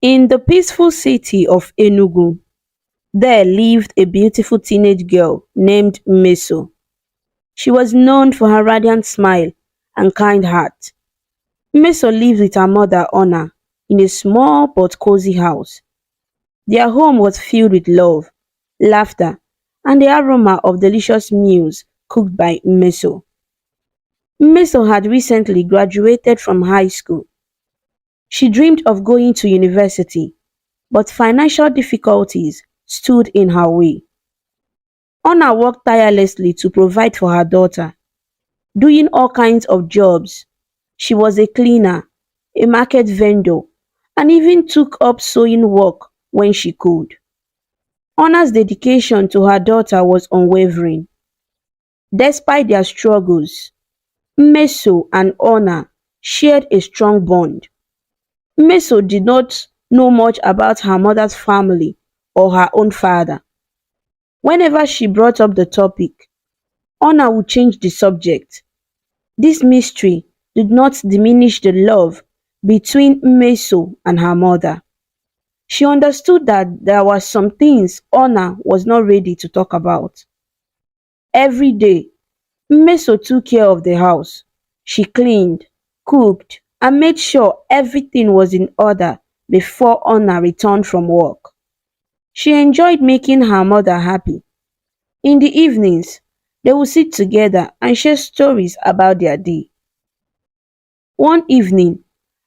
In the peaceful city of Enugu, there lived a beautiful teenage girl named Meso. She was known for her radiant smile and kind heart. Meso lived with her mother Ona in a small but cozy house. Their home was filled with love, laughter, and the aroma of delicious meals cooked by Meso. Meso had recently graduated from high school. She dreamed of going to university, but financial difficulties stood in her way. Ona worked tirelessly to provide for her daughter, doing all kinds of jobs. She was a cleaner, a market vendor, and even took up sewing work when she could. Ona's dedication to her daughter was unwavering. Despite their struggles, Meso and Ona shared a strong bond. Meso did not know much about her mother's family or her own father. Whenever she brought up the topic, Ona would change the subject. This mystery did not diminish the love between Meso and her mother. She understood that there were some things Ona was not ready to talk about. Every day, Meso took care of the house. She cleaned, cooked, and made sure everything was in order before Ona returned from work. She enjoyed making her mother happy. In the evenings, they would sit together and share stories about their day. One evening,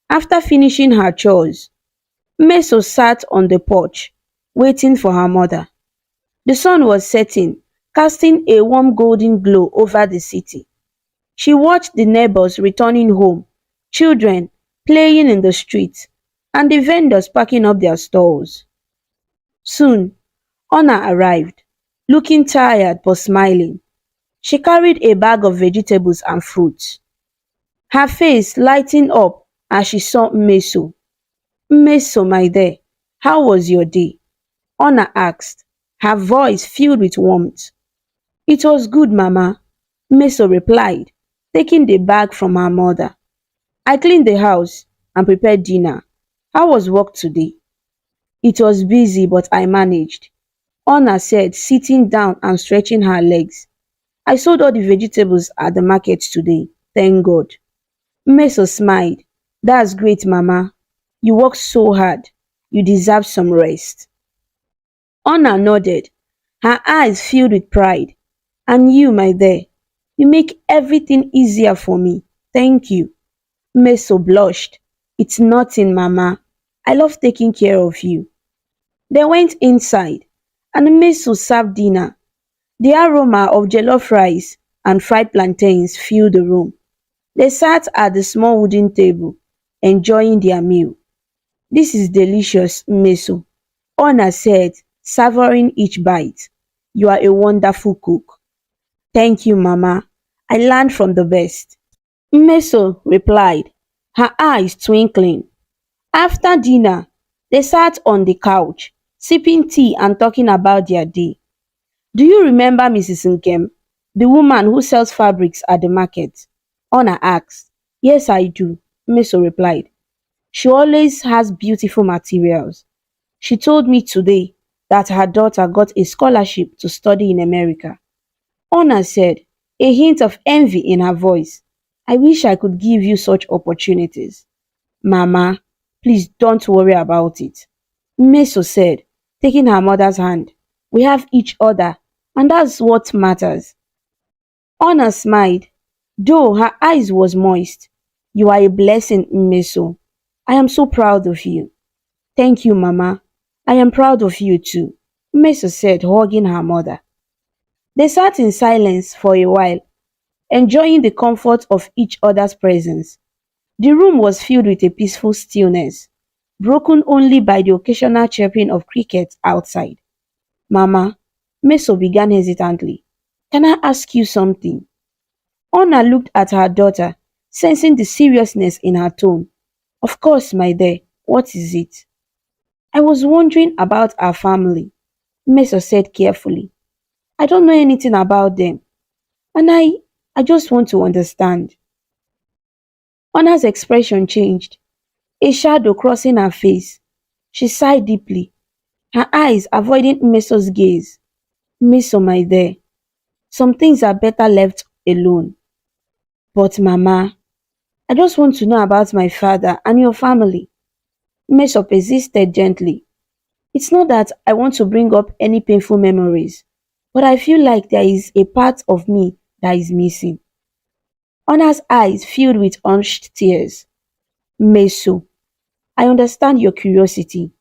after finishing her chores, Meso sat on the porch, waiting for her mother. The sun was setting, casting a warm golden glow over the city. She watched the neighbors returning home, children playing in the streets, and the vendors packing up their stalls. Soon, Ona arrived, looking tired but smiling. She carried a bag of vegetables and fruits. Her face lighting up as she saw Meso. Meso, my dear, how was your day? Ona asked, her voice filled with warmth. It was good, Mama, Meso replied, taking the bag from her mother. I cleaned the house and prepared dinner. How was work today? It was busy, but I managed, Ona said, sitting down and stretching her legs. I sold all the vegetables at the market today, thank God. Meso smiled. That's great, Mama. You worked so hard. You deserve some rest. Ona nodded, her eyes filled with pride. And you, my dear, you make everything easier for me. Thank you. Meso blushed. It's nothing, Mama. I love taking care of you. They went inside, and Meso served dinner. The aroma of jollof rice and fried plantains filled the room. They sat at the small wooden table, enjoying their meal. This is delicious, Meso, Ona said, savoring each bite. You are a wonderful cook. Thank you, Mama. I learned from the best. Meso replied, her eyes twinkling. After dinner, they sat on the couch, sipping tea and talking about their day. Do you remember Mrs. Nkem, the woman who sells fabrics at the market? Ona asked. Yes, I do, Meso replied. She always has beautiful materials. She told me today that her daughter got a scholarship to study in America. Ona said, a hint of envy in her voice. I wish I could give you such opportunities. Mama, please don't worry about it. Meso said, taking her mother's hand. We have each other, and that's what matters. Ona smiled, though her eyes was moist. You are a blessing, Meso. I am so proud of you. Thank you, Mama. I am proud of you too, Meso said, hugging her mother. They sat in silence for a while, enjoying the comfort of each other's presence. The room was filled with a peaceful stillness, broken only by the occasional chirping of crickets outside. Mama, Meso began hesitantly. Can I ask you something? Ona looked at her daughter, sensing the seriousness in her tone. Of course, my dear. What is it? I was wondering about our family, Meso said carefully. I don't know anything about them, and I just want to understand. Ona's expression changed, a shadow crossing her face. She sighed deeply, her eyes avoiding Meso's gaze. Meso, my dear, some things are better left alone. But Mama, I just want to know about my father and your family. Meso persisted gently. It's not that I want to bring up any painful memories, but I feel like there is a part of me that is missing. Honor's eyes filled with unshed tears. Meso, I understand your curiosity,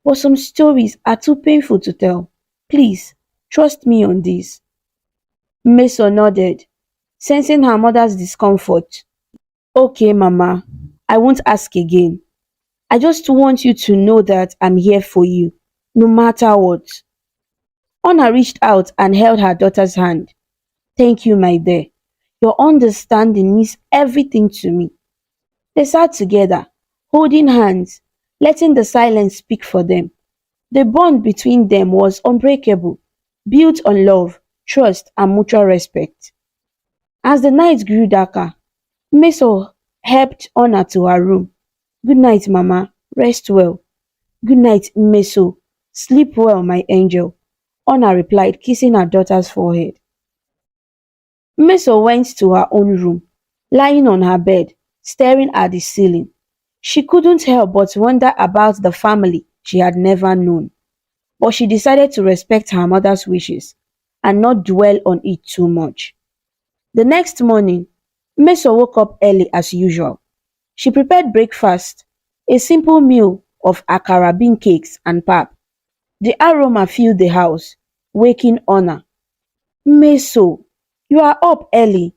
but some stories are too painful to tell. Please, trust me on this. Meso nodded, sensing her mother's discomfort. Okay, Mama, I won't ask again. I just want you to know that I'm here for you, no matter what. Honor reached out and held her daughter's hand. Thank you, my dear. Your understanding means everything to me. They sat together, holding hands, letting the silence speak for them. The bond between them was unbreakable, built on love, trust, and mutual respect. As the night grew darker, Meso helped Honor to her room. Good night, Mama. Rest well. Good night, Meso. Sleep well, my angel. Honor replied, kissing her daughter's forehead. Meso went to her own room, lying on her bed, staring at the ceiling. She couldn't help but wonder about the family she had never known. But she decided to respect her mother's wishes and not dwell on it too much. The next morning, Meso woke up early as usual. She prepared breakfast, a simple meal of akara bean cakes and pap. The aroma filled the house, waking Honor. Meso, you are up early,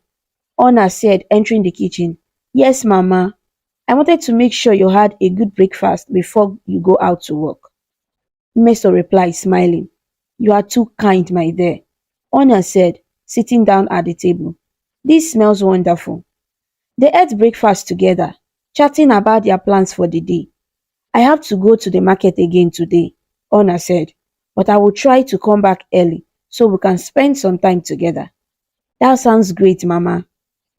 Honor said, entering the kitchen. Yes, Mama. I wanted to make sure you had a good breakfast before you go out to work. Meso replied, smiling. You are too kind, my dear, Honor said, sitting down at the table. This smells wonderful. They ate breakfast together, chatting about their plans for the day. I have to go to the market again today, Honor said, but I will try to come back early so we can spend some time together. That sounds great, Mama.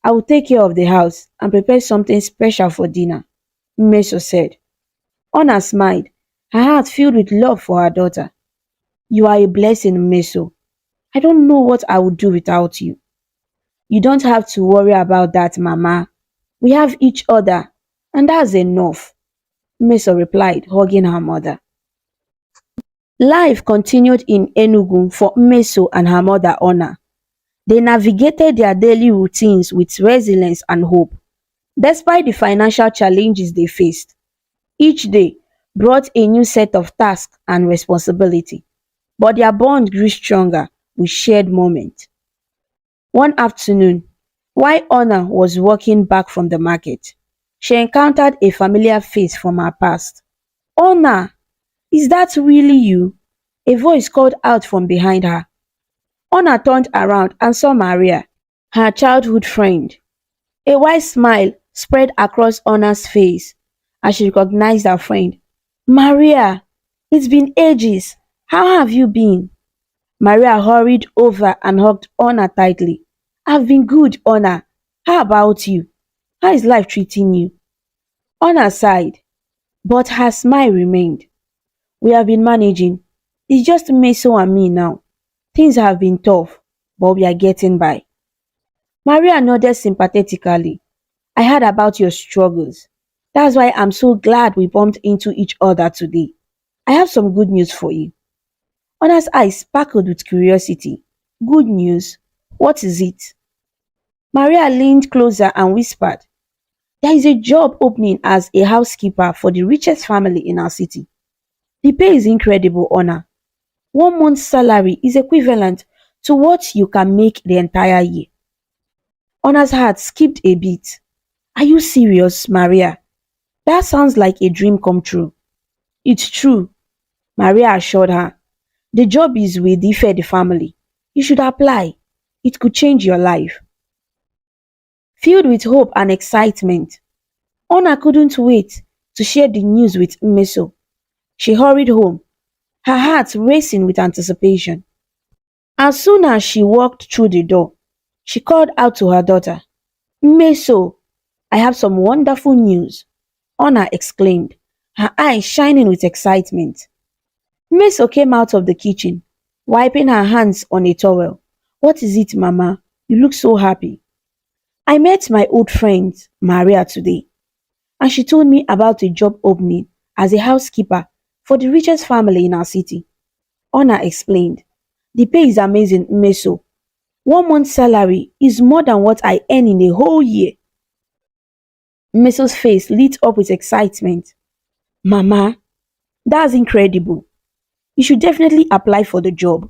I will take care of the house and prepare something special for dinner, Meso said. Honor smiled, her heart filled with love for her daughter. You are a blessing, Meso. I don't know what I would do without you. You don't have to worry about that, Mama. We have each other, and that's enough, Meso replied, hugging her mother. Life continued in Enugu for Meso and her mother Honor. They navigated their daily routines with resilience and hope. Despite the financial challenges they faced, each day brought a new set of tasks and responsibility, but their bond grew stronger with shared moments. One afternoon, while Honor was walking back from the market, she encountered a familiar face from her past. Honor, is that really you? A voice called out from behind her. Honor turned around and saw Maria, her childhood friend. A wide smile spread across Honor's face as she recognized her friend. Maria, it's been ages. How have you been? Maria hurried over and hugged Honor tightly. I've been good, Honor. How about you? How is life treating you? Honor sighed, but her smile remained. We have been managing. It's just Meso and me now. Things have been tough, but we are getting by. Maria nodded sympathetically. I heard about your struggles. That's why I'm so glad we bumped into each other today. I have some good news for you. Honor's eyes sparkled with curiosity. Good news? What is it? Maria leaned closer and whispered, there is a job opening as a housekeeper for the richest family in our city. The pay is incredible, Honor. 1 month's salary is equivalent to what you can make the entire year. Honor's heart skipped a beat. Are you serious, Maria? That sounds like a dream come true. It's true, Maria assured her. The job is with the Fed family. You should apply. It could change your life. Filled with hope and excitement, Honor couldn't wait to share the news with Meso. She hurried home, her heart racing with anticipation. As soon as she walked through the door, she called out to her daughter. Meso, I have some wonderful news, Honor exclaimed, her eyes shining with excitement. Meso came out of the kitchen, wiping her hands on a towel. What is it, Mama? You look so happy. I met my old friend, Maria, today, and she told me about a job opening as a housekeeper for the richest family in our city. Honor explained. The pay is amazing, Meso. 1 month's salary is more than what I earn in a whole year. Meso's face lit up with excitement. Mama, that's incredible. You should definitely apply for the job.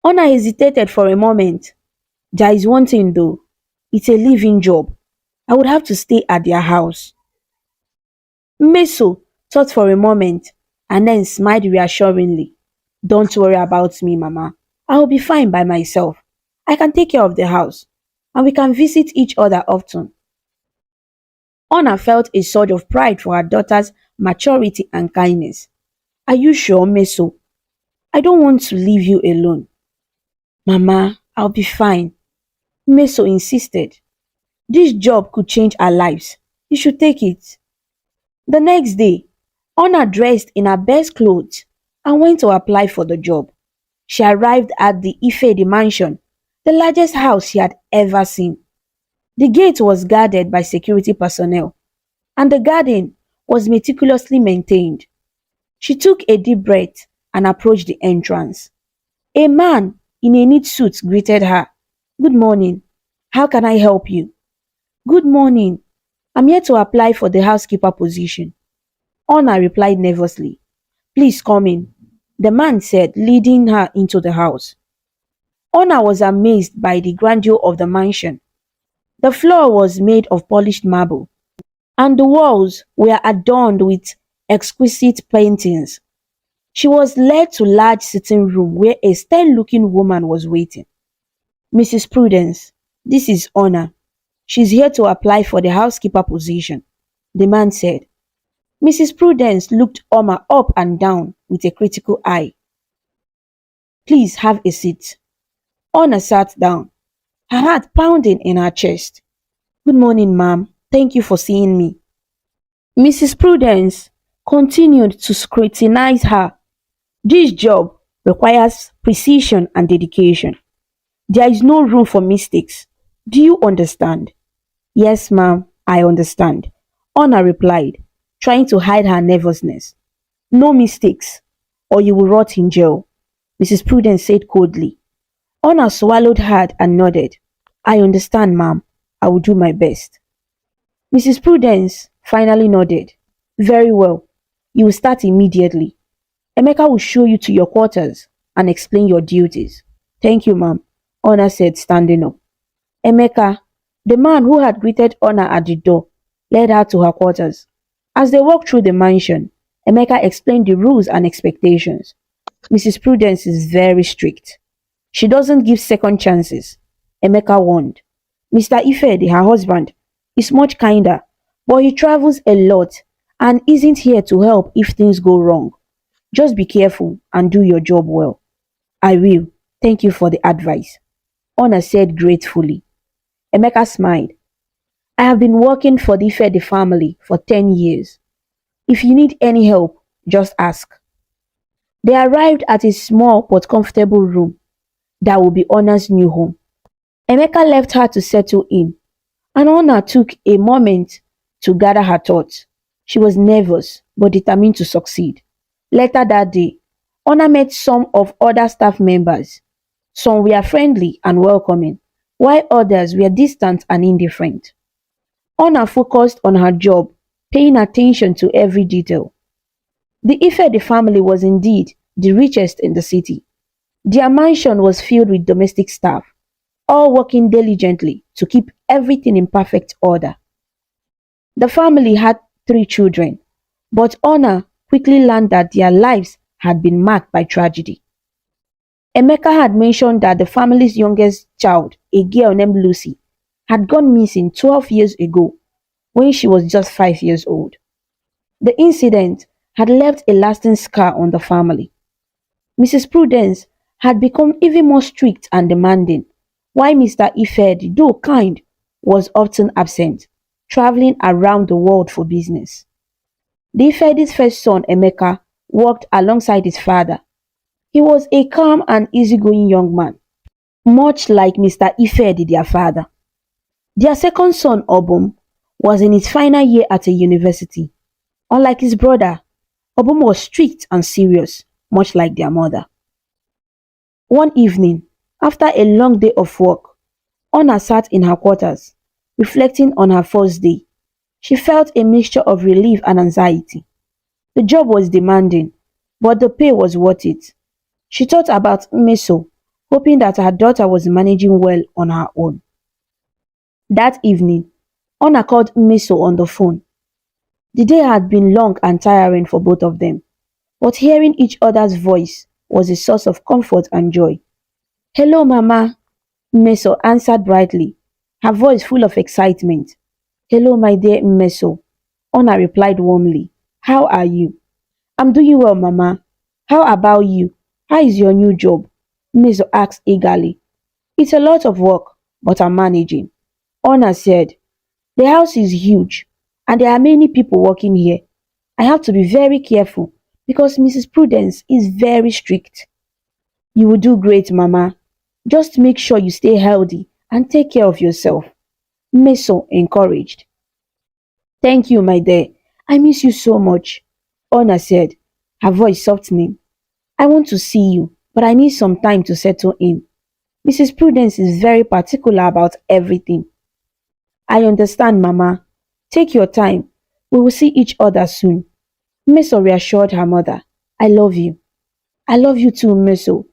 Honor hesitated for a moment. There is one thing though. It's a living job. I would have to stay at their house. Meso thought for a moment and then smiled reassuringly. Don't worry about me, Mama. I will be fine by myself. I can take care of the house and we can visit each other often. Honor felt a surge of pride for her daughter's maturity and kindness. Are you sure, Meso? I don't want to leave you alone. Mama, I'll be fine. Meso insisted. This job could change our lives. You should take it. The next day, Honor dressed in her best clothes and went to apply for the job. She arrived at the Ifedi mansion, the largest house she had ever seen. The gate was guarded by security personnel, and the garden was meticulously maintained. She took a deep breath and approached the entrance. A man in a neat suit greeted her. Good morning. How can I help you? Good morning. I'm here to apply for the housekeeper position. Honor replied nervously. Please come in, the man said, leading her into the house. Honor was amazed by the grandeur of the mansion. The floor was made of polished marble, and the walls were adorned with exquisite paintings. She was led to a large sitting room where a stern-looking woman was waiting. Mrs. Prudence, this is Honor. She's here to apply for the housekeeper position, the man said. Mrs. Prudence looked Honor up and down with a critical eye. Please have a seat. Honor sat down, her heart pounding in her chest. Good morning, ma'am. Thank you for seeing me. Mrs. Prudence continued to scrutinize her. This job requires precision and dedication. There is no room for mistakes. Do you understand? Yes, ma'am, I understand. Honor replied, trying to hide her nervousness. No mistakes, or you will rot in jail, Mrs. Prudence said coldly. Honor swallowed hard and nodded. I understand, ma'am. I will do my best. Mrs. Prudence finally nodded. Very well. You will start immediately. Emeka will show you to your quarters and explain your duties. Thank you, ma'am, Honor said, standing up. Emeka, the man who had greeted Honor at the door, led her to her quarters. As they walked through the mansion, Emeka explained the rules and expectations. Mrs. Prudence is very strict. She doesn't give second chances, Emeka warned. Mr. Ifedi, her husband, is much kinder, but he travels a lot and isn't here to help if things go wrong. Just be careful and do your job well. I will. Thank you for the advice, Honor said gratefully. Emeka smiled. I have been working for the Ifedi family for 10 years. If you need any help, just ask. They arrived at a small but comfortable room that would be Honor's new home. Emeka left her to settle in, and Honor took a moment to gather her thoughts. She was nervous but determined to succeed. Later that day, Honor met some of other staff members. Some were friendly and welcoming, while others were distant and indifferent. Honor focused on her job, paying attention to every detail. The Ifedi family was indeed the richest in the city. Their mansion was filled with domestic staff, all working diligently to keep everything in perfect order. The family had 3 children, but Honor quickly learned that their lives had been marked by tragedy. Emeka had mentioned that the family's youngest child, a girl named Lucy, had gone missing 12 years ago when she was just 5 years old. The incident had left a lasting scar on the family. Mrs. Prudence had become even more strict and demanding, while Mr. Ifedi, though kind, was often absent, traveling around the world for business. The Ifedi's first son, Emeka, worked alongside his father. He was a calm and easygoing young man, much like Mr. Ifedi, their father. Their second son, Obum, was in his final year at a university. Unlike his brother, Obum was strict and serious, much like their mother. One evening, after a long day of work, Ona sat in her quarters, reflecting on her first day. She felt a mixture of relief and anxiety. The job was demanding, but the pay was worth it. She thought about Meso, hoping that her daughter was managing well on her own. That evening, Ona called Meso on the phone. The day had been long and tiring for both of them, but hearing each other's voice was a source of comfort and joy. Hello, Mama, Meso answered brightly, her voice full of excitement. Hello, my dear Meso, Ona replied warmly. How are you? I'm doing well, Mama. How about you? How is your new job? Meso asked eagerly. It's a lot of work, but I'm managing. Ona said, the house is huge, and there are many people working here. I have to be very careful because Mrs. Prudence is very strict. You will do great, Mama. Just make sure you stay healthy and take care of yourself. Meso encouraged. Thank you, my dear. I miss you so much. Ona said, her voice softening. I want to see you, but I need some time to settle in. Mrs. Prudence is very particular about everything. I understand, Mama. Take your time. We will see each other soon. Meso reassured her mother. I love you. I love you too, Meso.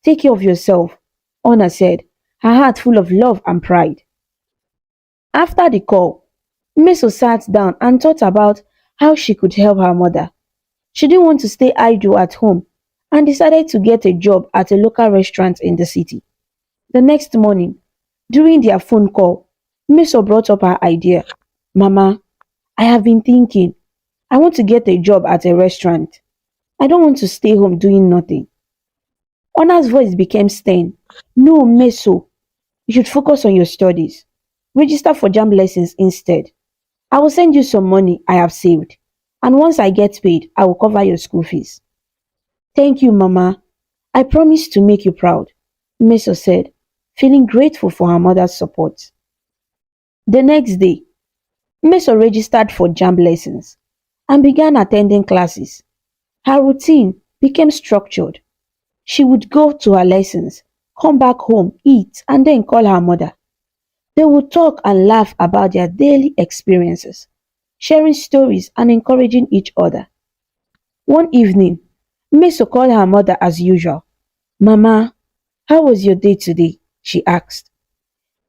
Take care of yourself, Ona said, her heart full of love and pride. After the call, Meso sat down and thought about how she could help her mother. She didn't want to stay idle at home and decided to get a job at a local restaurant in the city. The next morning, during their phone call, Meso brought up her idea. Mama, I have been thinking. I want to get a job at a restaurant. I don't want to stay home doing nothing. Ona's voice became stern. No, Meso, you should focus on your studies. Register for JAM lessons instead. I will send you some money I have saved, and once I get paid, I will cover your school fees. Thank you, Mama. I promise to make you proud, Meso said, feeling grateful for her mother's support. The next day, Meso registered for JAM lessons and began attending classes. Her routine became structured. She would go to her lessons, come back home, eat, and then call her mother. They would talk and laugh about their daily experiences, sharing stories and encouraging each other. One evening, Meso called her mother as usual. Mama, how was your day today? She asked.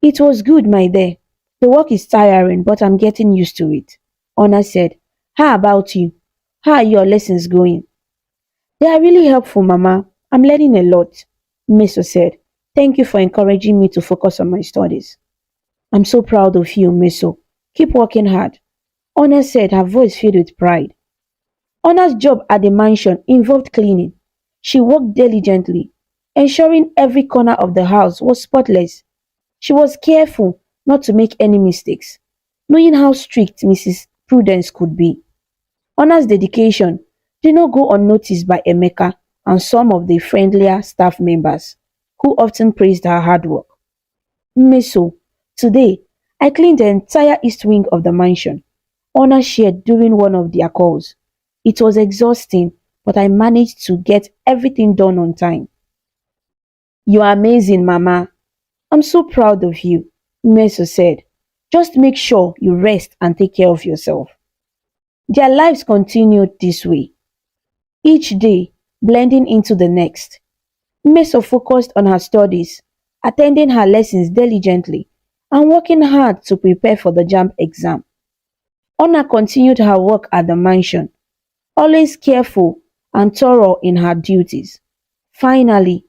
It was good, my dear. The work is tiring, but I'm getting used to it. Ona said. How about you? How are your lessons going? They are really helpful, Mama. I'm learning a lot, Meso said. Thank you for encouraging me to focus on my studies. I'm so proud of you, Meso. Keep working hard. Ona said, her voice filled with pride. Ona's job at the mansion involved cleaning. She worked diligently, ensuring every corner of the house was spotless. She was careful not to make any mistakes, knowing how strict Mrs. Prudence could be. Ona's dedication did not go unnoticed by Emeka and some of the friendlier staff members, who often praised her hard work. Meso, today, I cleaned the entire east wing of the mansion, Ona shared during one of their calls. It was exhausting, but I managed to get everything done on time. You are amazing, Mama. I'm so proud of you, Meso said. Just make sure you rest and take care of yourself. Their lives continued this way, each day blending into the next. Meso focused on her studies, attending her lessons diligently, and working hard to prepare for the JAMB exam. Ona continued her work at the mansion, always careful and thorough in her duties. Finally,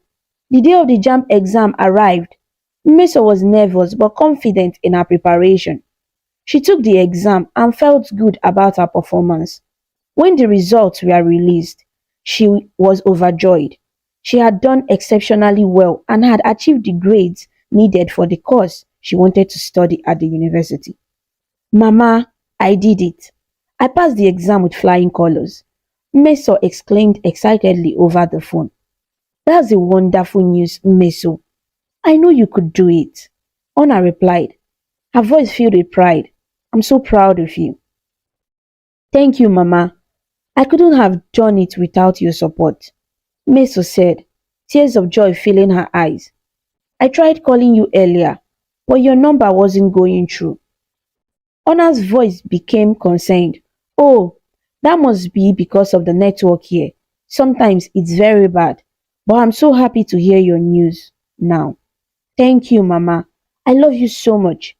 the day of the JAMB exam arrived. Meso was nervous but confident in her preparation. She took the exam and felt good about her performance. When the results were released, she was overjoyed. She had done exceptionally well and had achieved the grades needed for the course she wanted to study at the university. Mama, I did it. I passed the exam with flying colors. Meso exclaimed excitedly over the phone. That's a wonderful news, Meso. I know you could do it. Ona replied, her voice filled with pride. I'm so proud of you. Thank you, Mama. I couldn't have done it without your support. Meso said, tears of joy filling her eyes. I tried calling you earlier, but your number wasn't going through. Ona's voice became concerned. Oh, that must be because of the network here. Sometimes it's very bad, but I'm so happy to hear your news now. Thank you, Mama. I love you so much,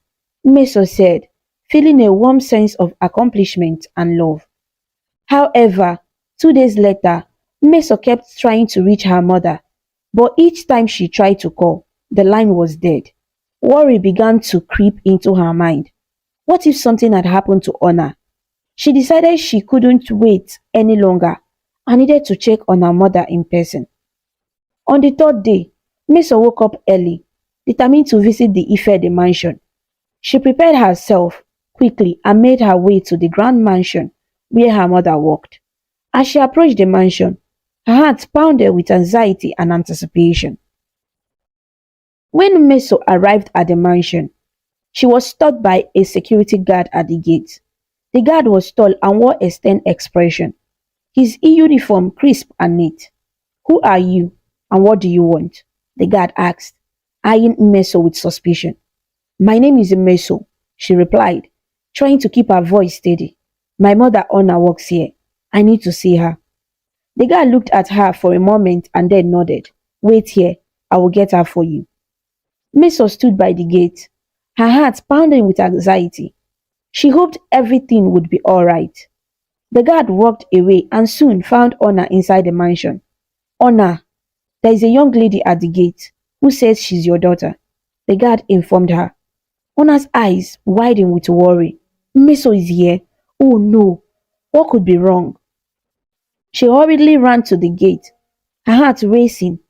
Meso said, feeling a warm sense of accomplishment and love. However, 2 days later, Meso kept trying to reach her mother, but each time she tried to call, the line was dead. Worry began to creep into her mind. What if something had happened to Ona? She decided she couldn't wait any longer and needed to check on her mother in person. On the third day, Meso woke up early, determined to visit the Ife mansion. She prepared herself quickly and made her way to the grand mansion where her mother worked. As she approached the mansion, her heart pounded with anxiety and anticipation. When Meso arrived at the mansion, she was stopped by a security guard at the gate. The guard was tall and wore a stern expression, his uniform crisp and neat. Who are you and what do you want? The guard asked, eyeing Meso with suspicion. My name is Meso, she replied, trying to keep her voice steady. My mother Ona works here. I need to see her. The guard looked at her for a moment and then nodded. Wait here, I will get her for you. Meso stood by the gate, her heart pounding with anxiety. She hoped everything would be all right. The guard walked away and soon found Ona inside the mansion. Ona, there is a young lady at the gate who says she's your daughter, the guard informed her. Ona's eyes widened with worry. Meso is here. Oh no, what could be wrong? She hurriedly ran to the gate, her heart racing.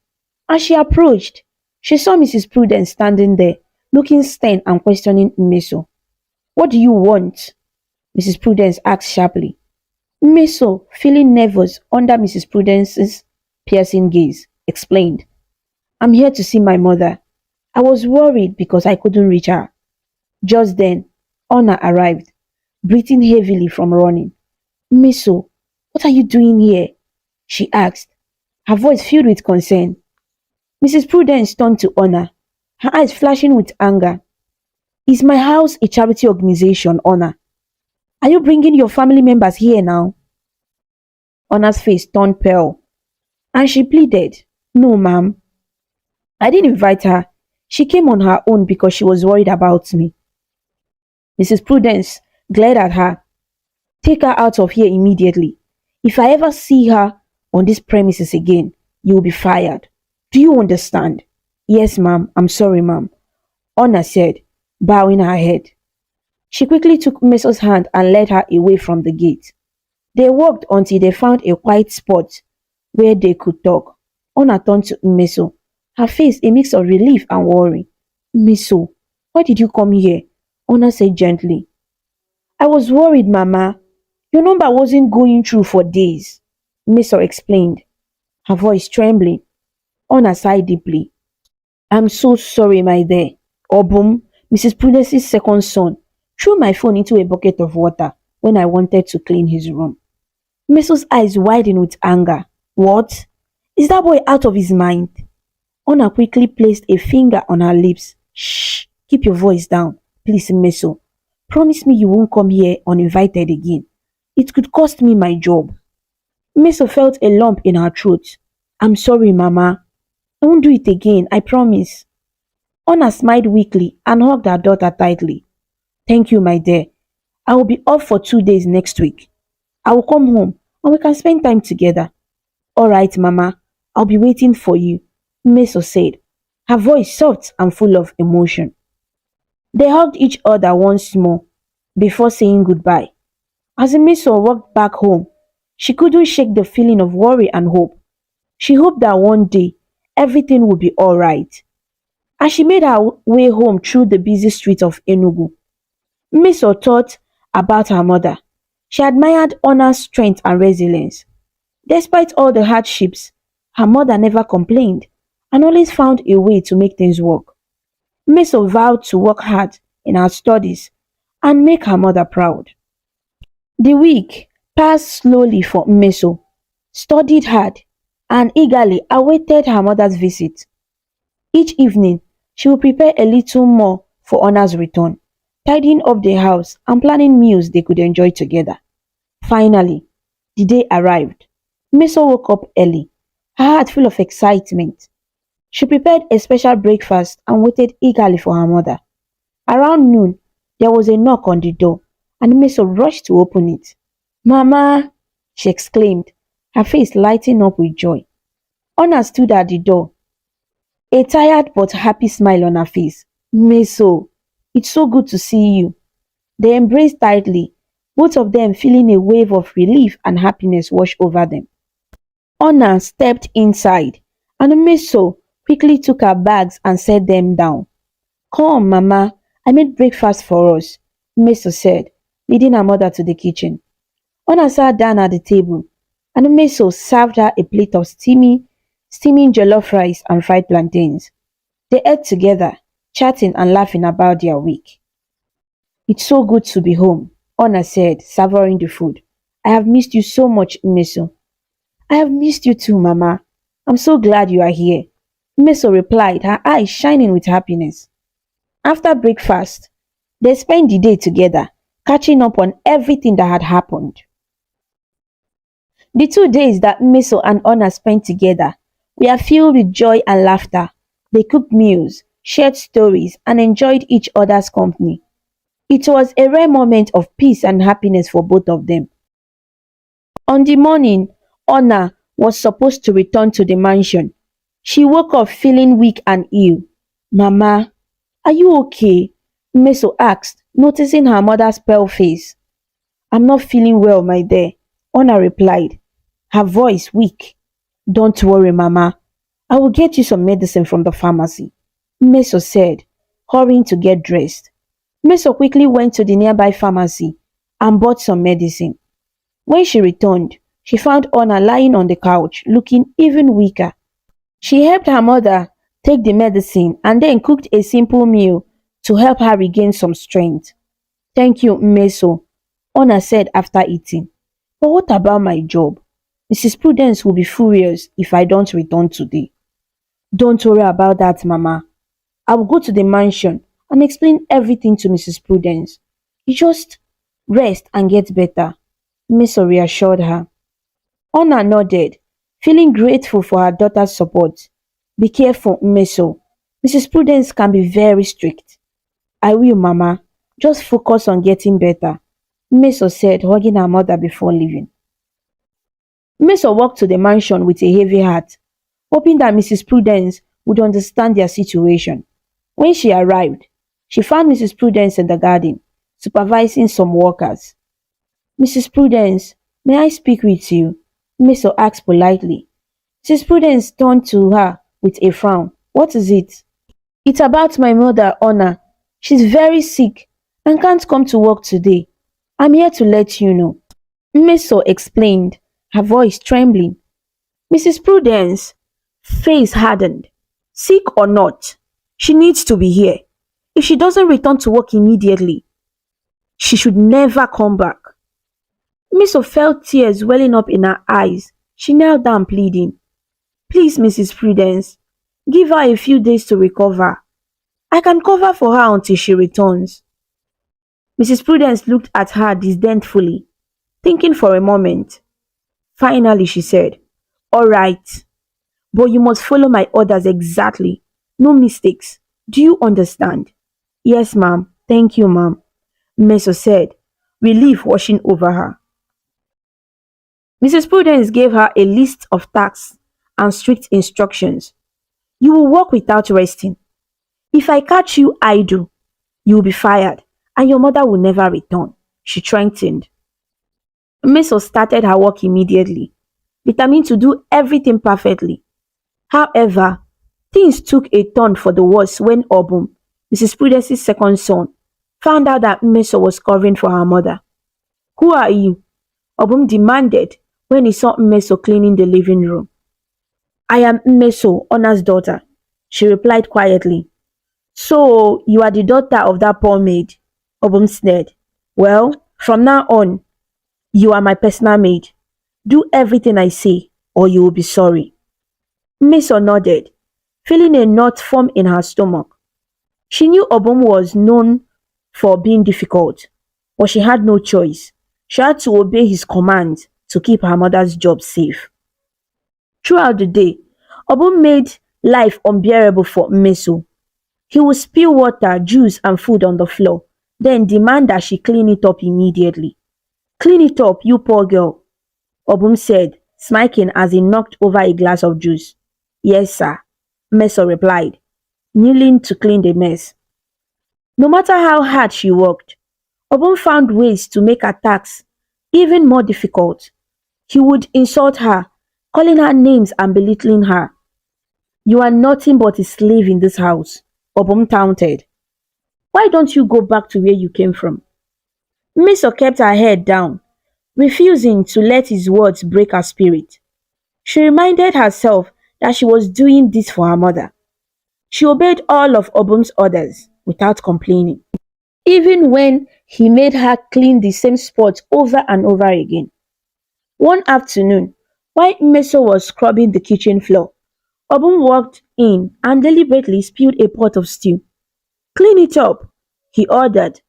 As she approached, she saw Mrs. Prudence standing there, looking stern and questioning Meso. What do you want? Mrs. Prudence asked sharply. Meso, feeling nervous under Mrs. Prudence's piercing gaze, explained, I'm here to see my mother. I was worried because I couldn't reach her. Just then, Ona arrived, breathing heavily from running. Meso, what are you doing here? She asked, her voice filled with concern. Mrs. Prudence turned to Ona, her eyes flashing with anger. Is my house a charity organization, Ona? Are you bringing your family members here now? Ona's face turned pale, and she pleaded, No, ma'am. I didn't invite her. She came on her own because she was worried about me. Mrs. Prudence glared at her. Take her out of here immediately. If I ever see her on this premises again, you will be fired. Do you understand? Yes, ma'am. I'm sorry, ma'am. Ona said, bowing her head. She quickly took Meso's hand and led her away from the gate. They walked until they found a quiet spot where they could talk. Ona turned to Meso, her face a mix of relief and worry. Meso, why did you come here? Ona said gently. I was worried, Mama. Your number wasn't going through for days, Meso explained, her voice trembling. Ona sighed deeply. I'm so sorry, my dear. Obum, Mrs. Prudence's second son, threw my phone into a bucket of water when I wanted to clean his room. Meso's eyes widened with anger. What? Is that boy out of his mind? Ona quickly placed a finger on her lips. Shh, keep your voice down, please, Meso. Promise me you won't come here uninvited again. It could cost me my job. Meso felt a lump in her throat. I'm sorry, Mama. I won't do it again, I promise. Ona smiled weakly and hugged her daughter tightly. Thank you, my dear. I will be off for 2 days next week. I will come home and we can spend time together. All right, Mama. I'll be waiting for you, Meso said, her voice soft and full of emotion. They hugged each other once more before saying goodbye. As Meso walked back home, she couldn't shake the feeling of worry and hope. She hoped that one day everything would be all right. As she made her way home through the busy streets of Enugu, Meso thought about her mother. She admired Honor's strength and resilience. Despite all the hardships, her mother never complained and always found a way to make things work. Meso vowed to work hard in her studies and make her mother proud. The week passed slowly for Meso, studied hard, and eagerly awaited her mother's visit. Each evening, she would prepare a little more for Honor's return, tidying up the house and planning meals they could enjoy together. Finally, the day arrived. Meso woke up early, her heart full of excitement. She prepared a special breakfast and waited eagerly for her mother. Around noon, there was a knock on the door, and Meso rushed to open it. "Mama!" she exclaimed, her face lighting up with joy. Honor stood at the door, a tired but happy smile on her face. "Meso, it's so good to see you." They embraced tightly, both of them feeling a wave of relief and happiness wash over them. Honor stepped inside, and Meso quickly took her bags and set them down. "Come, Mama, I made breakfast for us," Meso said, leading her mother to the kitchen. Honor sat down at the table, and Meso served her a plate of steaming jollof rice and fried plantains. They ate together, chatting and laughing about their week. "It's so good to be home," Honor said, savoring the food. "I have missed you so much, Meso." "I have missed you too, Mama. I'm so glad you are here," Meso replied, her eyes shining with happiness. After breakfast, they spent the day together, catching up on everything that had happened. The 2 days that Meso and Honor spent together were filled with joy and laughter. They cooked meals, shared stories, and enjoyed each other's company. It was a rare moment of peace and happiness for both of them. On the morning Honor was supposed to return to the mansion, she woke up feeling weak and ill. "Mama, are you okay?" Meso asked, noticing her mother's pale face. "I'm not feeling well, my dear," Honor replied, her voice weak. "Don't worry, Mama. I will get you some medicine from the pharmacy," Meso said, hurrying to get dressed. Meso quickly went to the nearby pharmacy and bought some medicine. When she returned, she found Honor lying on the couch, looking even weaker. She helped her mother take the medicine and then cooked a simple meal to help her regain some strength. "Thank you, Meso," Honor said after eating. "But what about my job? Mrs. Prudence will be furious if I don't return today." "Don't worry about that, Mama. I will go to the mansion and explain everything to Mrs. Prudence. You just rest and get better," Meso reassured her. Honor nodded, feeling grateful for her daughter's support. "Be careful, Meso. Mrs. Prudence can be very strict." "I will, Mama. Just focus on getting better," Meso said, hugging her mother before leaving. Meso walked to the mansion with a heavy heart, hoping that Mrs. Prudence would understand their situation. When she arrived, she found Mrs. Prudence in the garden, supervising some workers. "Mrs. Prudence, may I speak with you?" Meso asked politely. Mrs. Prudence turned to her with a frown. "What is it?" "It's about my mother, Honor. She's very sick and can't come to work today. I'm here to let you know," Meso explained, her voice trembling. Mrs. Prudence face hardened. "Sick or not, she needs to be here. If she doesn't return to work immediately, she should never come back." Meso felt tears welling up in her eyes. She knelt down pleading, "Please, Mrs. Prudence, give her a few days to recover. I can cover for her until she returns." Mrs. Prudence looked at her disdainfully, thinking for a moment. Finally, she said, "All right, but you must follow my orders exactly. No mistakes. Do you understand?" "Yes, ma'am. Thank you, ma'am," Meso said, relief washing over her. Mrs. Prudence gave her a list of tasks and strict instructions. "You will work without resting. If I catch you idle, you will be fired and your mother will never return," she threatened. Meso started her work immediately, determined to do everything perfectly. However, things took a turn for the worse when Obum, Mrs. Prudence's second son, found out that Meso was covering for her mother. Who are you? Obum demanded when he saw Meso cleaning the living room. I am Meso, Honor's daughter, she replied quietly. So you are the daughter of that poor maid? Obum sneered. Well, from now on, you are my personal maid. Do everything I say, or you will be sorry. Meso nodded, feeling a knot form in her stomach. She knew Obum was known for being difficult, but she had no choice. She had to obey his commands to keep her mother's job safe. Throughout the day, Obum made life unbearable for Meso. He would spill water, juice, and food on the floor, then demand that she clean it up immediately. Clean it up, you poor girl, Obum said, smirking as he knocked over a glass of juice. Yes, sir, Meso replied, kneeling to clean the mess. No matter how hard she worked, Obum found ways to make her tasks even more difficult. He would insult her, calling her names and belittling her. You are nothing but a slave in this house, Obum taunted. Why don't you go back to where you came from? Meso kept her head down, refusing to let his words break her spirit. She reminded herself that she was doing this for her mother. She obeyed all of Obum's orders without complaining, even when he made her clean the same spot over and over again. One afternoon, while Meso was scrubbing the kitchen floor, Obum walked in and deliberately spilled a pot of stew. Clean it up, he ordered,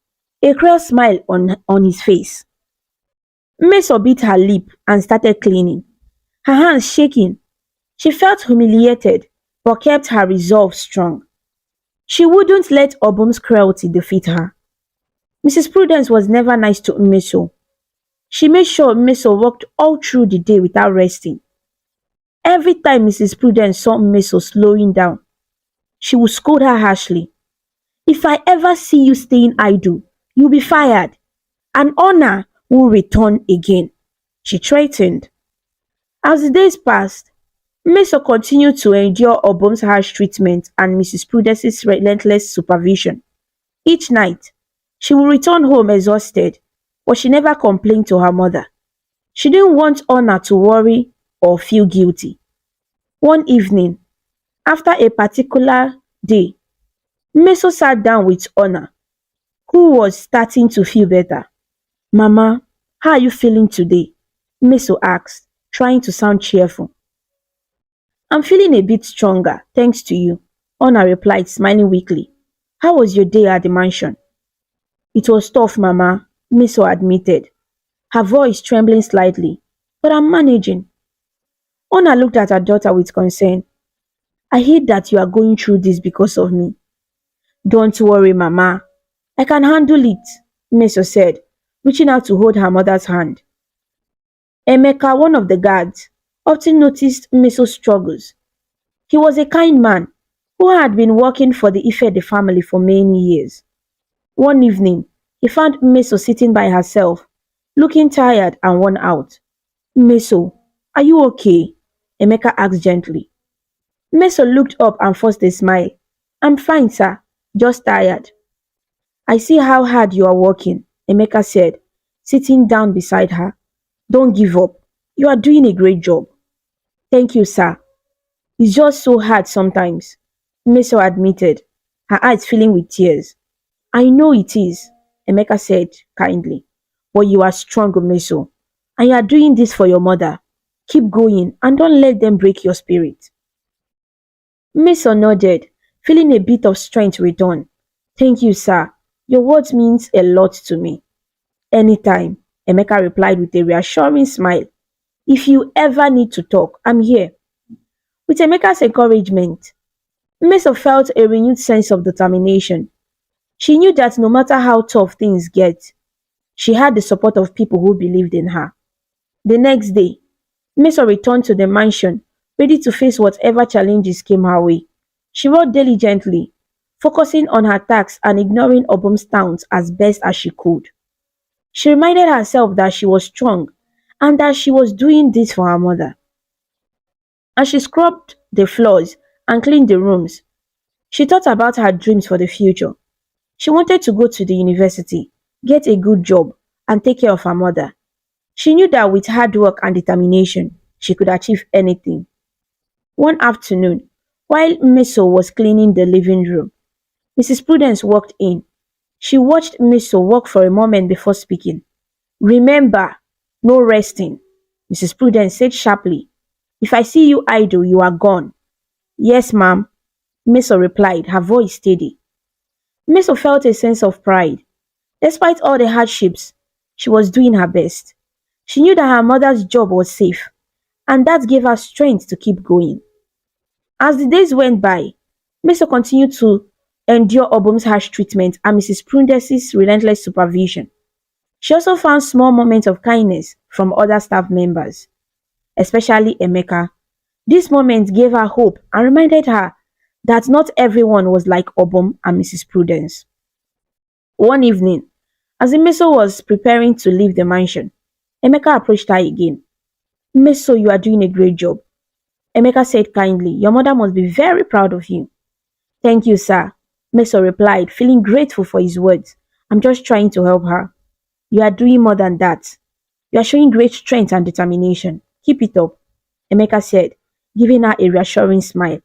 a cruel smile on his face. Meso bit her lip and started cleaning, her hands shaking. She felt humiliated but kept her resolve strong. She wouldn't let Obum's cruelty defeat her. Mrs. Prudence was never nice to Meso. She made sure Meso worked all through the day without resting. Every time Mrs. Prudence saw Meso slowing down, she would scold her harshly. If I ever see you staying idle, you'll be fired. And honor will return again, she threatened. As the days passed, Meso continued to endure Obum's harsh treatment and Mrs. Prudence's relentless supervision. Each night, she would return home exhausted, but she never complained to her mother. She didn't want Honor to worry or feel guilty. One evening, after a particular day, Meso sat down with Honor, who was starting to feel better. Mama, how are you feeling today? Meso asked, trying to sound cheerful. I'm feeling a bit stronger, thanks to you, Honor replied, smiling weakly. How was your day at the mansion? It was tough, Mama, Meso admitted, her voice trembling slightly, but I'm managing. Honor looked at her daughter with concern. I hate that you are going through this because of me. Don't worry, Mama. I can handle it, Meso said, reaching out to hold her mother's hand. Emeka, one of the guards, often noticed Meso's struggles. He was a kind man who had been working for the Ifede family for many years. One evening, he found Meso sitting by herself, looking tired and worn out. Meso, are you okay? Emeka asked gently. Meso looked up and forced a smile. I'm fine, sir, just tired. I see how hard you are working, Emeka said, sitting down beside her. Don't give up. You are doing a great job. Thank you, sir. It's just so hard sometimes, Meso admitted, her eyes filling with tears. I know it is, Emeka said kindly, but you are strong, Meso, and you are doing this for your mother. Keep going and don't let them break your spirit. Meso nodded, feeling a bit of strength return. Thank you, sir. Your words means a lot to me. Anytime, Emeka replied with a reassuring smile. If you ever need to talk, I'm here. With Emeka's encouragement, Meso felt a renewed sense of determination. She knew that no matter how tough things get, she had the support of people who believed in her. The next day, Meso returned to the mansion, ready to face whatever challenges came her way. She worked diligently, focusing on her tasks and ignoring Obum's taunts as best as she could. She reminded herself that she was strong and that she was doing this for her mother. As she scrubbed the floors and cleaned the rooms, she thought about her dreams for the future. She wanted to go to the university, get a good job, and take care of her mother. She knew that with hard work and determination, she could achieve anything. One afternoon, while Meso was cleaning the living room, Mrs. Prudence walked in. She watched Meso walk for a moment before speaking. Remember, no resting, Mrs. Prudence said sharply. If I see you idle, you are gone. Yes, ma'am, Meso replied, her voice steady. Meso felt a sense of pride. Despite all the hardships, she was doing her best. She knew that her mother's job was safe, and that gave her strength to keep going. As the days went by, Meso continued to endure Obum's harsh treatment and Mrs. Prudence's relentless supervision. She also found small moments of kindness from other staff members, especially Emeka. These moments gave her hope and reminded her that not everyone was like Obum and Mrs. Prudence. One evening, as Meso was preparing to leave the mansion, Emeka approached her again. Meso, you are doing a great job. Emeka said kindly, your mother must be very proud of you. Thank you, sir, Meso replied, feeling grateful for his words. I'm just trying to help her. You are doing more than that. You are showing great strength and determination. Keep it up, Emeka said, giving her a reassuring smile.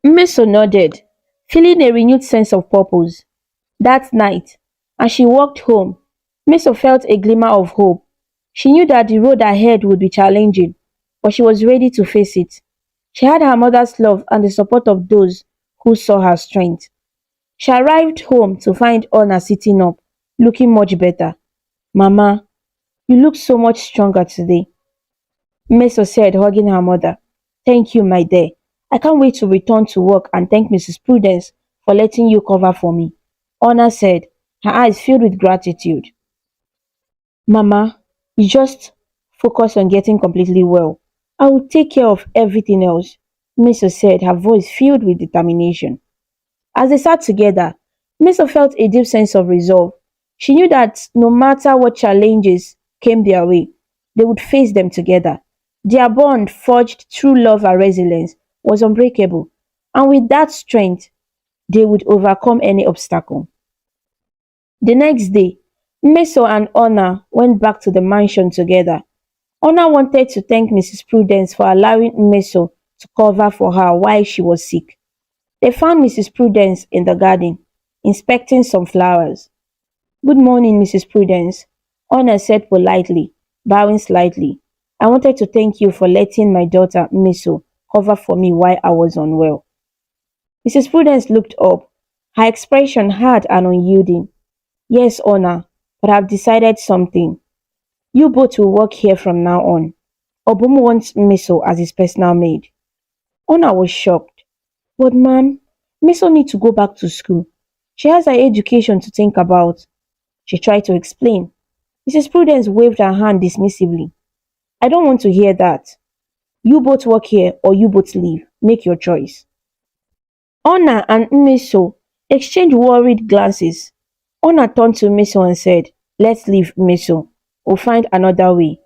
Meso nodded, feeling a renewed sense of purpose. That night, as she walked home, Meso felt a glimmer of hope. She knew that the road ahead would be challenging, but she was ready to face it. She had her mother's love and the support of those who saw her strength. She arrived home to find Ona sitting up, looking much better. Mama, you look so much stronger today, Meso said, hugging her mother. Thank you, my dear. I can't wait to return to work and thank Mrs. Prudence for letting you cover for me, Ona said, her eyes filled with gratitude. Mama, you just focus on getting completely well. I will take care of everything else, Meso said, her voice filled with determination. As they sat together, Meso felt a deep sense of resolve. She knew that no matter what challenges came their way, they would face them together. Their bond, forged through love and resilience, was unbreakable, and with that strength, they would overcome any obstacle. The next day, Meso and Ona went back to the mansion together. Ona wanted to thank Mrs. Prudence for allowing Meso to cover for her while she was sick. They found Mrs. Prudence in the garden, inspecting some flowers. Good morning, Mrs. Prudence, Ona said politely, bowing slightly. I wanted to thank you for letting my daughter, Meso, cover for me while I was unwell. Mrs. Prudence looked up, her expression hard and unyielding. Yes, Ona, but I've decided something. You both will work here from now on. Obum wants Meso as his personal maid. Ona was shocked. But ma'am, Meso needs to go back to school. She has her education to think about. She tried to explain. Mrs. Prudence waved her hand dismissively. I don't want to hear that. You both work here or you both leave. Make your choice. Ona and Meso exchanged worried glances. Ona turned to Meso and said, let's leave, Meso. We'll find another way.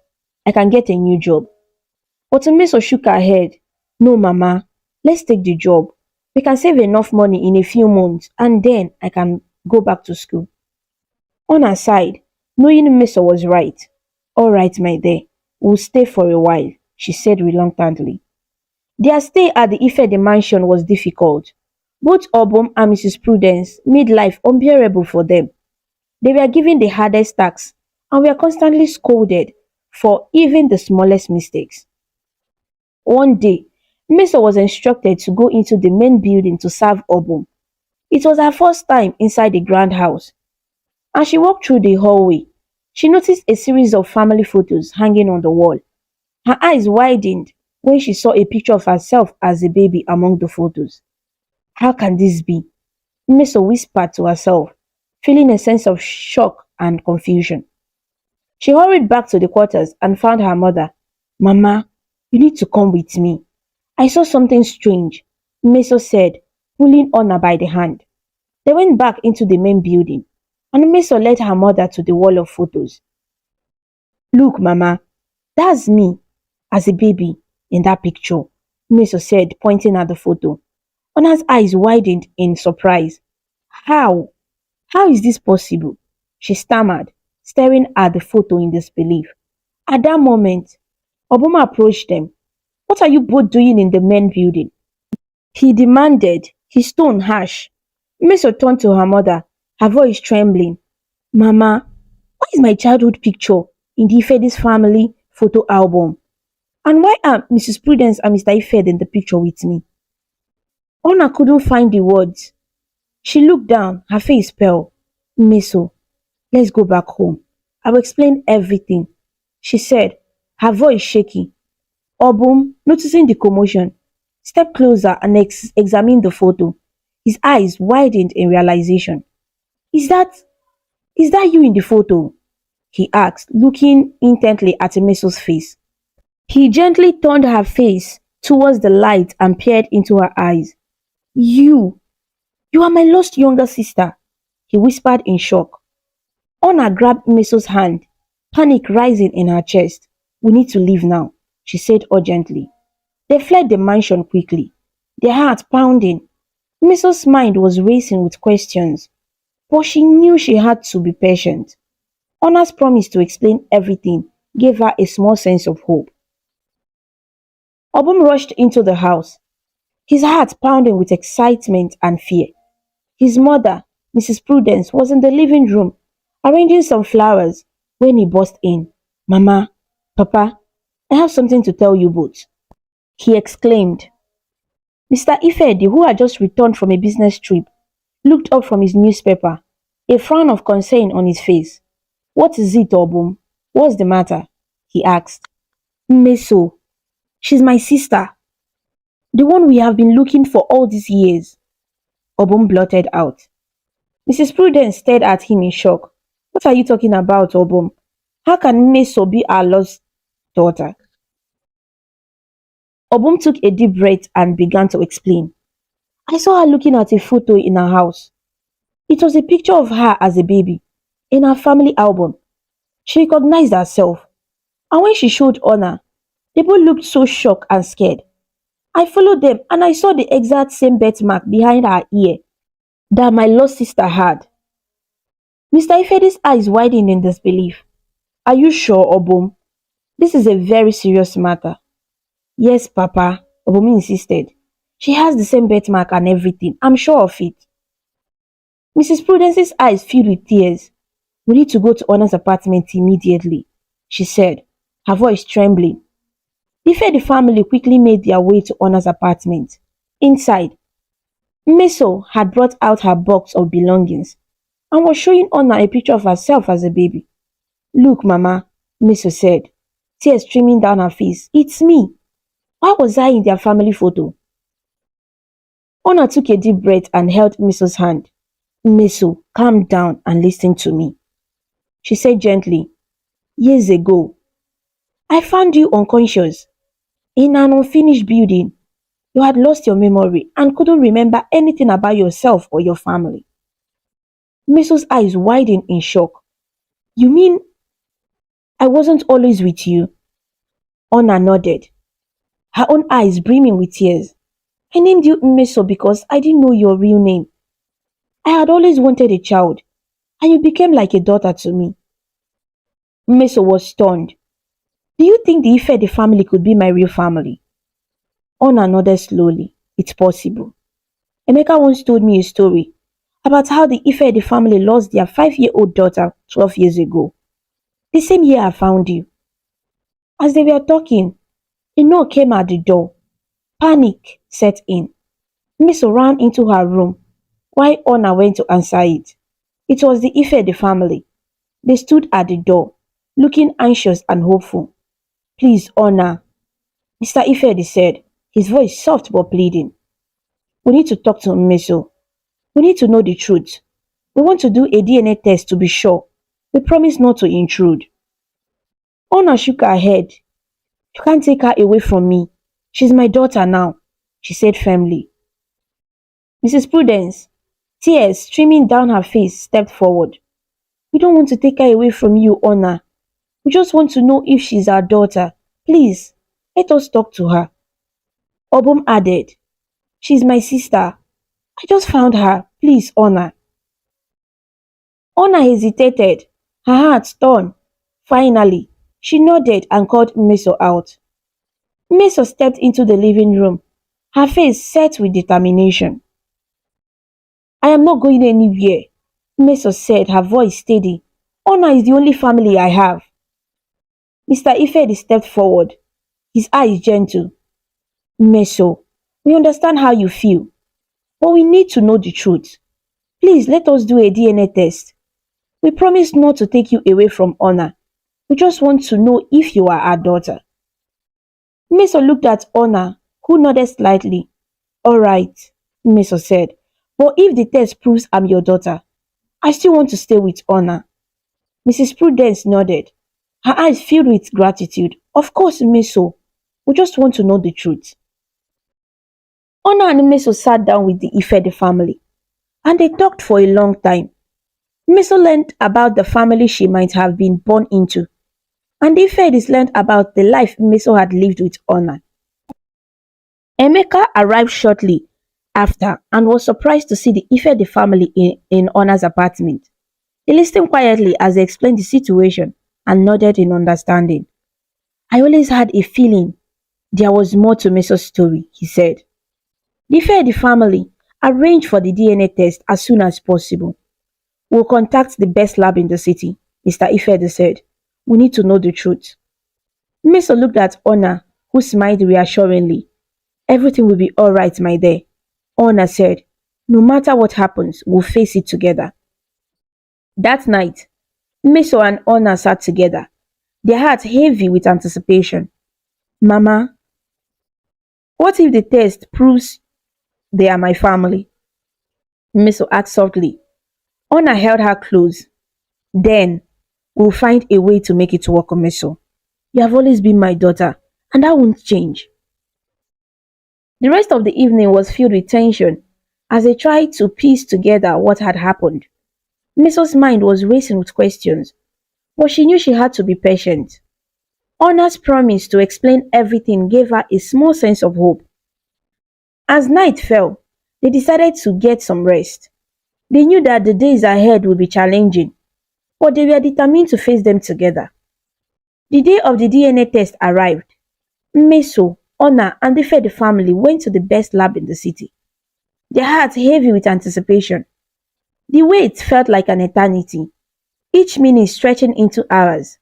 I can get a new job. But Meso shook her head. No, Mama. Let's take the job. We can save enough money in a few months and then I can go back to school. Ona sighed, knowing Meso was right. All right, my dear. We'll stay for a while, she said reluctantly. Their stay at the Ife mansion was difficult. Both Obum and Mrs. Prudence made life unbearable for them. They were given the hardest tasks and were constantly scolded for even the smallest mistakes. One day, Meso was instructed to go into the main building to serve Obum. It was her first time inside the grand house. As she walked through the hallway, she noticed a series of family photos hanging on the wall. Her eyes widened when she saw a picture of herself as a baby among the photos. How can this be? Meso whispered to herself, feeling a sense of shock and confusion. She hurried back to the quarters and found her mother. Mama, you need to come with me. I saw something strange, Meso said, pulling Ona by the hand. They went back into the main building, and Meso led her mother to the wall of photos. Look, Mama, that's me, as a baby, in that picture, Meso said, pointing at the photo. Ona's eyes widened in surprise. How? How is this possible? She stammered, staring at the photo in disbelief. At that moment, Obama approached them. What are you both doing in the main building? He demanded, his tone harsh. Meso turned to her mother, her voice trembling. Mama, why is my childhood picture in the Ifedis family photo album? And why are Mrs. Prudence and Mr. Ifed in the picture with me? Ona couldn't find the words. She looked down, her face pale. Meso, let's go back home. I will explain everything, she said, her voice shaky. Obum, noticing the commotion, stepped closer and examined the photo. His eyes widened in realization. Is that is that you in the photo? He asked, looking intently at Meso's face. He gently turned her face towards the light and peered into her eyes. You, you are my lost younger sister, he whispered in shock. Ona grabbed Meso's hand, panic rising in her chest. We need to leave now, she said urgently. They fled the mansion quickly, their hearts pounding. Meso's mind was racing with questions, but she knew she had to be patient. Ona's promise to explain everything gave her a small sense of hope. Obum rushed into the house, his heart pounding with excitement and fear. His mother, Mrs. Prudence, was in the living room, arranging some flowers, when he burst in. Mama, Papa, I have something to tell you both, he exclaimed. Mr. Ifedi, who had just returned from a business trip, looked up from his newspaper, a frown of concern on his face. What is it, Obum? What's the matter? He asked. Meso, she's my sister, the one we have been looking for all these years, Obum blurted out. Mrs. Prudence stared at him in shock. What are you talking about, Obum? How can Meso be our lost daughter? Obum took a deep breath and began to explain. I saw her looking at a photo in her house. It was a picture of her as a baby, in her family album. She recognized herself, and when she showed Honor, they both looked so shocked and scared. I followed them and I saw the exact same birthmark behind her ear that my lost sister had. Mr. Ifedi's eyes widened in disbelief. Are you sure, Obum? This is a very serious matter. Yes, Papa, Obum insisted. She has the same birthmark and everything. I'm sure of it. Mrs. Prudence's eyes filled with tears. We need to go to Honor's apartment immediately, she said, her voice trembling. The Ifedi family quickly made their way to Honor's apartment. Inside, Meso had brought out her box of belongings and was showing Honor a picture of herself as a baby. Look, Mama, Meso said, tears streaming down her face. It's me. Why was I in their family photo? Honor took a deep breath and held Meso's hand. Meso, calm down and listen to me, she said gently. Years ago, I found you unconscious in an unfinished building. You had lost your memory and couldn't remember anything about yourself or your family. Meso's eyes widened in shock. You mean I wasn't always with you? Honor nodded, her own eyes brimming with tears. I named you Meso because I didn't know your real name. I had always wanted a child, and you became like a daughter to me. Meso was stunned. Do you think the Ifedi family could be my real family? Honor nodded slowly. It's possible. Emeka once told me a story about how the Ifedi family lost their 5-year-old daughter 12 years ago. The same year I found you. As they were talking, a knock came at the door. Panic set in. Meso ran into her room, while Honor went to answer it. It was the Ifedi family. They stood at the door, looking anxious and hopeful. Please, Honor, Mr. Ifedi said, his voice soft but pleading. We need to talk to Meso. We need to know the truth. We want to do a DNA test to be sure. We promise not to intrude. Honor shook her head. You can't take her away from me. She's my daughter now, she said firmly. Mrs. Prudence, tears streaming down her face, stepped forward. We don't want to take her away from you, Honor. We just want to know if she's our daughter. Please, let us talk to her. Obum added, She's my sister. I just found her. Please, Honor. Honor hesitated, Her heart torn. Finally, she nodded and called Meso out. Meso stepped into the living room, her face set with determination. I am not going anywhere, Meso said, her voice steady. Honor is the only family I have. Mr. Ifedi stepped forward, his eyes gentle. Meso, we understand how you feel, but we need to know the truth. Please let us do a DNA test. We promise not to take you away from Honor. We just want to know if you are our daughter. Meso looked at Honor, who nodded slightly. All right, Meso said, but if the test proves I'm your daughter, I still want to stay with Honor. Mrs. Prudence nodded, her eyes filled with gratitude. Of course, Meso. We just want to know the truth. Honor and Meso sat down with the Ifede family, and they talked for a long time. Meso learned about the family she might have been born into, and the Ifedis learned about the life Meso had lived with Honor. Emeka arrived shortly after and was surprised to see the Ifede family in Honor's apartment. He listened quietly as they explained the situation and nodded in understanding. I always had a feeling there was more to Meso's story, he said. The Ifede family arranged for the DNA test as soon as possible. We'll contact the best lab in the city, Mr. Ifede said. We need to know the truth. Meso looked at Honor, who smiled reassuringly. Everything will be all right, my dear. Honor said, no matter what happens, we'll face it together. That night, Meso and Honor sat together, their hearts heavy with anticipation. Mama, what if the test proves they are my family? Meso asked softly. Honor held her close. Then, we'll find a way to make it work, Meso. You have always been my daughter, and that won't change. The rest of the evening was filled with tension as they tried to piece together what had happened. Meso's mind was racing with questions, but she knew she had to be patient. Honor's promise to explain everything gave her a small sense of hope. As night fell, they decided to get some rest. They knew that the days ahead would be challenging, but they were determined to face them together. The day of the DNA test arrived. Meso, Honor, and the Fede family went to the best lab in the city, their hearts heavy with anticipation. The wait felt like an eternity, each minute stretching into hours.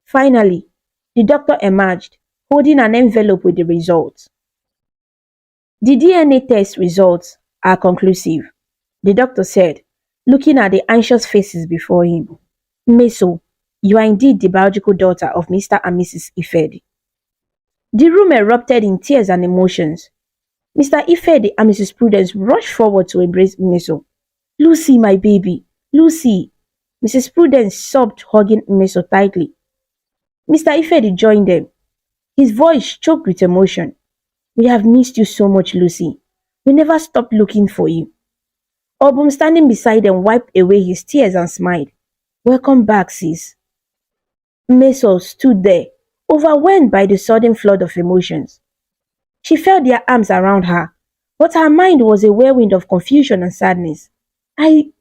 Finally, the doctor emerged, holding an envelope with the results. The DNA test results are conclusive, the doctor said, looking at the anxious faces before him. Meso, you are indeed the biological daughter of Mr. and Mrs. Ifedi. The room erupted in tears and emotions. Mr. Ifedi and Mrs. Prudence rushed forward to embrace Meso. Lucy, my baby, Lucy. Mrs. Prudence sobbed, hugging Meso tightly. Mr. Ifedi joined them, his voice choked with emotion. We have missed you so much, Lucy. We never stopped looking for you. Obum, standing beside them, wiped away his tears and smiled. Welcome back, sis. Meso stood there, overwhelmed by the sudden flood of emotions. She felt their arms around her, but her mind was a whirlwind of confusion and sadness. I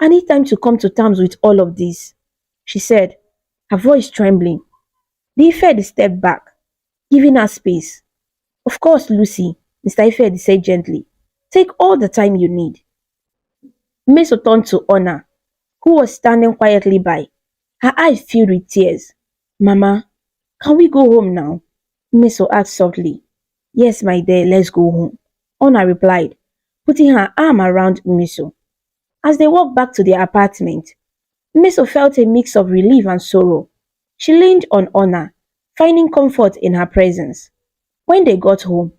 need time to come to terms with all of this, she said, her voice trembling. The Ifedi stepped back, giving her space. Of course, Lucy, Mr. Ifedi said gently. Take all the time you need. Meso turned to Honor, who was standing quietly by, her eyes filled with tears. Mama, can we go home now? Meso asked softly. Yes, my dear, let's go home, Honor replied, putting her arm around Meso. As they walked back to their apartment, Meso felt a mix of relief and sorrow. She leaned on Honor, finding comfort in her presence. When they got home,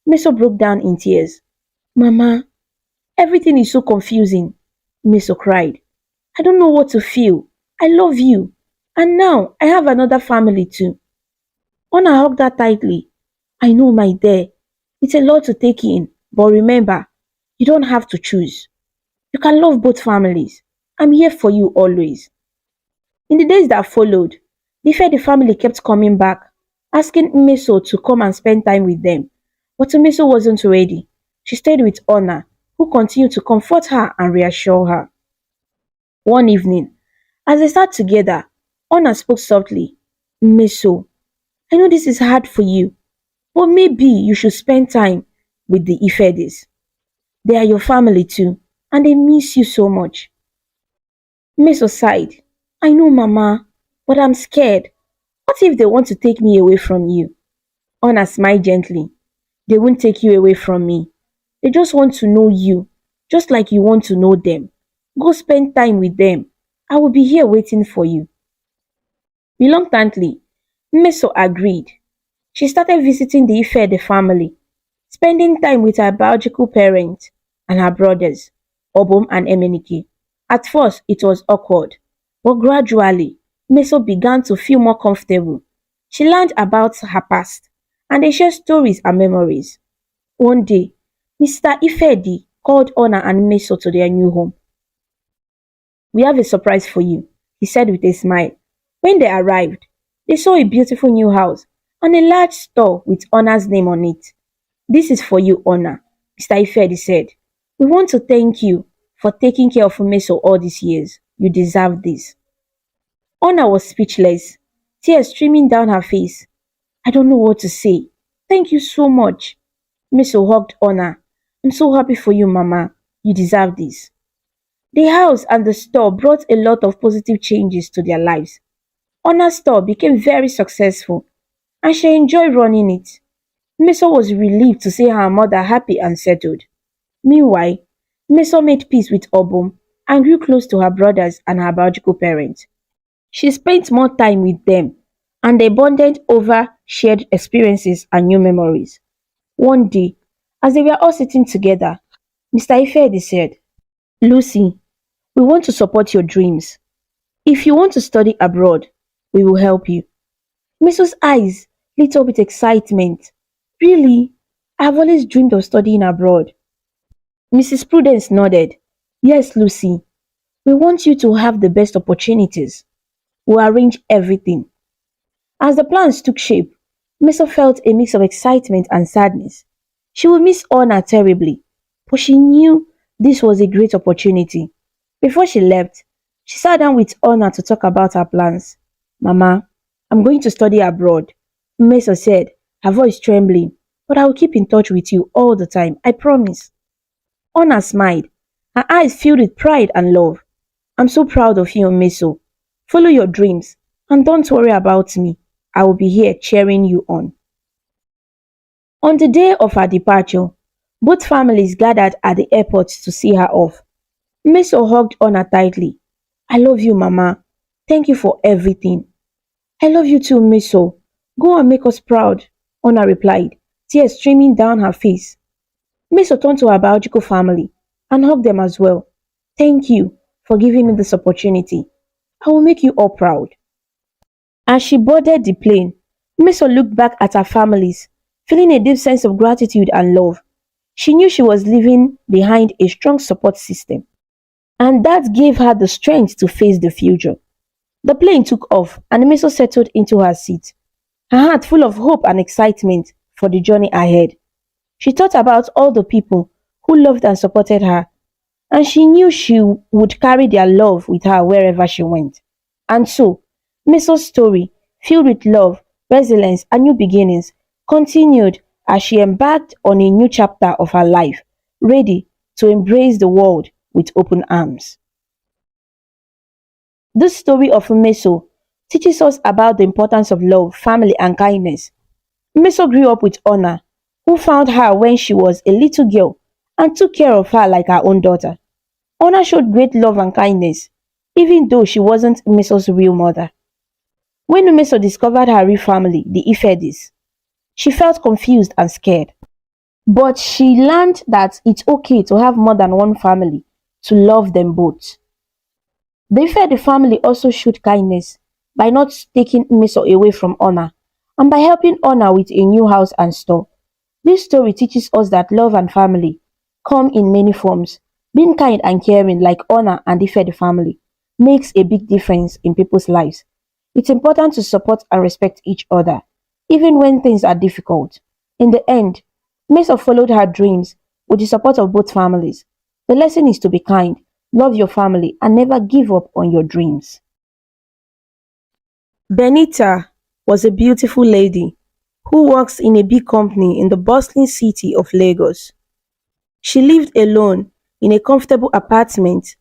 Meso broke down in tears. Mama, everything is so confusing, Meso cried. I don't know what to feel. I love you. And now I have another family too. Honor hugged her tightly. I know, my dear. It's a lot to take in, but remember, you don't have to choose. You can love both families. I'm here for you always. In the days that followed, the Fede family kept coming back, asking Meso to come and spend time with them. But Meso wasn't ready. She stayed with Honor, who continued to comfort her and reassure her. One evening, As they sat together, Ona spoke softly. Meso, I know this is hard for you, but maybe you should spend time with the Ifedis. They are your family too, and they miss you so much. Meso sighed. I know, Mama, but I'm scared. What if they want to take me away from you? Ona smiled gently. They won't take you away from me. They just want to know you, just like you want to know them. Go spend time with them. I will be here waiting for you. Reluctantly, Meso agreed. She started visiting the Ifede family, spending time with her biological parents and her brothers, Obum and Emenike. At first, it was awkward, but gradually, Meso began to feel more comfortable. She learned about her past, and they shared stories and memories. One day, Mr. Ifedi called Ona and Meso to their new home. We have a surprise for you, he said with a smile. When they arrived, they saw a beautiful new house and a large store with Ona's name on it. This is for you, Ona, Mr. Ifedi said. We want to thank you for taking care of Meso all these years. You deserve this. Ona was speechless, tears streaming down her face. I don't know what to say. Thank you so much. Meso hugged Ona. I'm so happy for you, Mama. You deserve this. The house and the store brought a lot of positive changes to their lives. Ona's store became very successful, and she enjoyed running it. Meso was relieved to see her mother happy and settled. Meanwhile, Meso made peace with Obum and grew close to her brothers and her biological parents. She spent more time with them, and they bonded over shared experiences and new memories. One day, as they were all sitting together, Mr. Ifedi said, Lucy, we want to support your dreams. If you want to study abroad, we will help you. Meso's eyes lit up with excitement. Really? I have always dreamed of studying abroad. Mrs. Prudence nodded. Yes, Lucy. We want you to have the best opportunities. We'll arrange everything. As the plans took shape, Meso felt a mix of excitement and sadness. She would miss Honor terribly, but she knew this was a great opportunity. Before she left, she sat down with Honor to talk about her plans. Mama, I'm going to study abroad. Meso said, her voice trembling, but I will keep in touch with you all the time, I promise. Honor smiled, her eyes filled with pride and love. I'm so proud of you, Meso. Follow your dreams and don't worry about me. I will be here cheering you on. On the day of her departure, both families gathered at the airport to see her off. Meso hugged Honor tightly. I love you, Mama. Thank you for everything. I love you too, Meso. Go and make us proud, Honor replied, tears streaming down her face. Meso turned to her biological family and hugged them as well. Thank you for giving me this opportunity. I will make you all proud. As she boarded the plane, Meso looked back at her families, feeling a deep sense of gratitude and love. She knew she was leaving behind a strong support system, and that gave her the strength to face the future. The plane took off, and Meso settled into her seat, her heart full of hope and excitement for the journey ahead. She thought about all the people who loved and supported her, and she knew she would carry their love with her wherever she went. And so, Meso's story, filled with love, resilience, and new beginnings, continued as she embarked on a new chapter of her life, ready to embrace the world with open arms. This story of Meso teaches us about the importance of love, family, and kindness. Meso grew up with Honor, who found her when she was a little girl and took care of her like her own daughter. Honor showed great love and kindness, even though she wasn't Meso's real mother. When Meso discovered her real family, the Ifedis, she felt confused and scared. But she learned that it's okay to have more than one family, to love them both. The Ifedi family also showed kindness by not taking Meso away from Honor and by helping Honor with a new house and store. This story teaches us that love and family come in many forms. Being kind and caring like Honor and the Ifedi family makes a big difference in people's lives. It's important to support and respect each other, even when things are difficult. In the end, Meso followed her dreams with the support of both families. The lesson is to be kind, love your family, and never give up on your dreams. Benita was a beautiful lady who works in a big company in the bustling city of Lagos. She lived alone in a comfortable apartment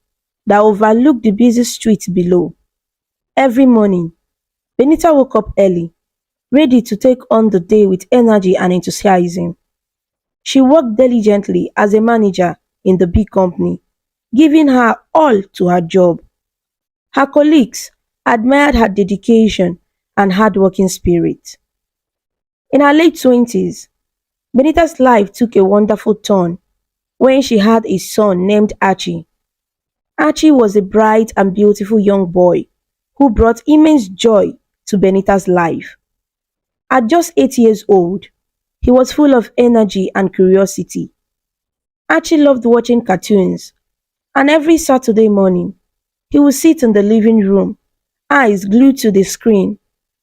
that overlooked the busy streets below. Every morning, Benita woke up early, ready to take on the day with energy and enthusiasm. She worked diligently as a manager in the big company, giving her all to her job. Her colleagues admired her dedication and hardworking spirit. In her late 20s, Benita's life took a wonderful turn when she had a son named Archie. Archie was a bright and beautiful young boy who brought immense joy to Benita's life. At just 8 years old, he was full of energy and curiosity. Archie loved watching cartoons, and every Saturday morning, he would sit in the living room, eyes glued to the screen,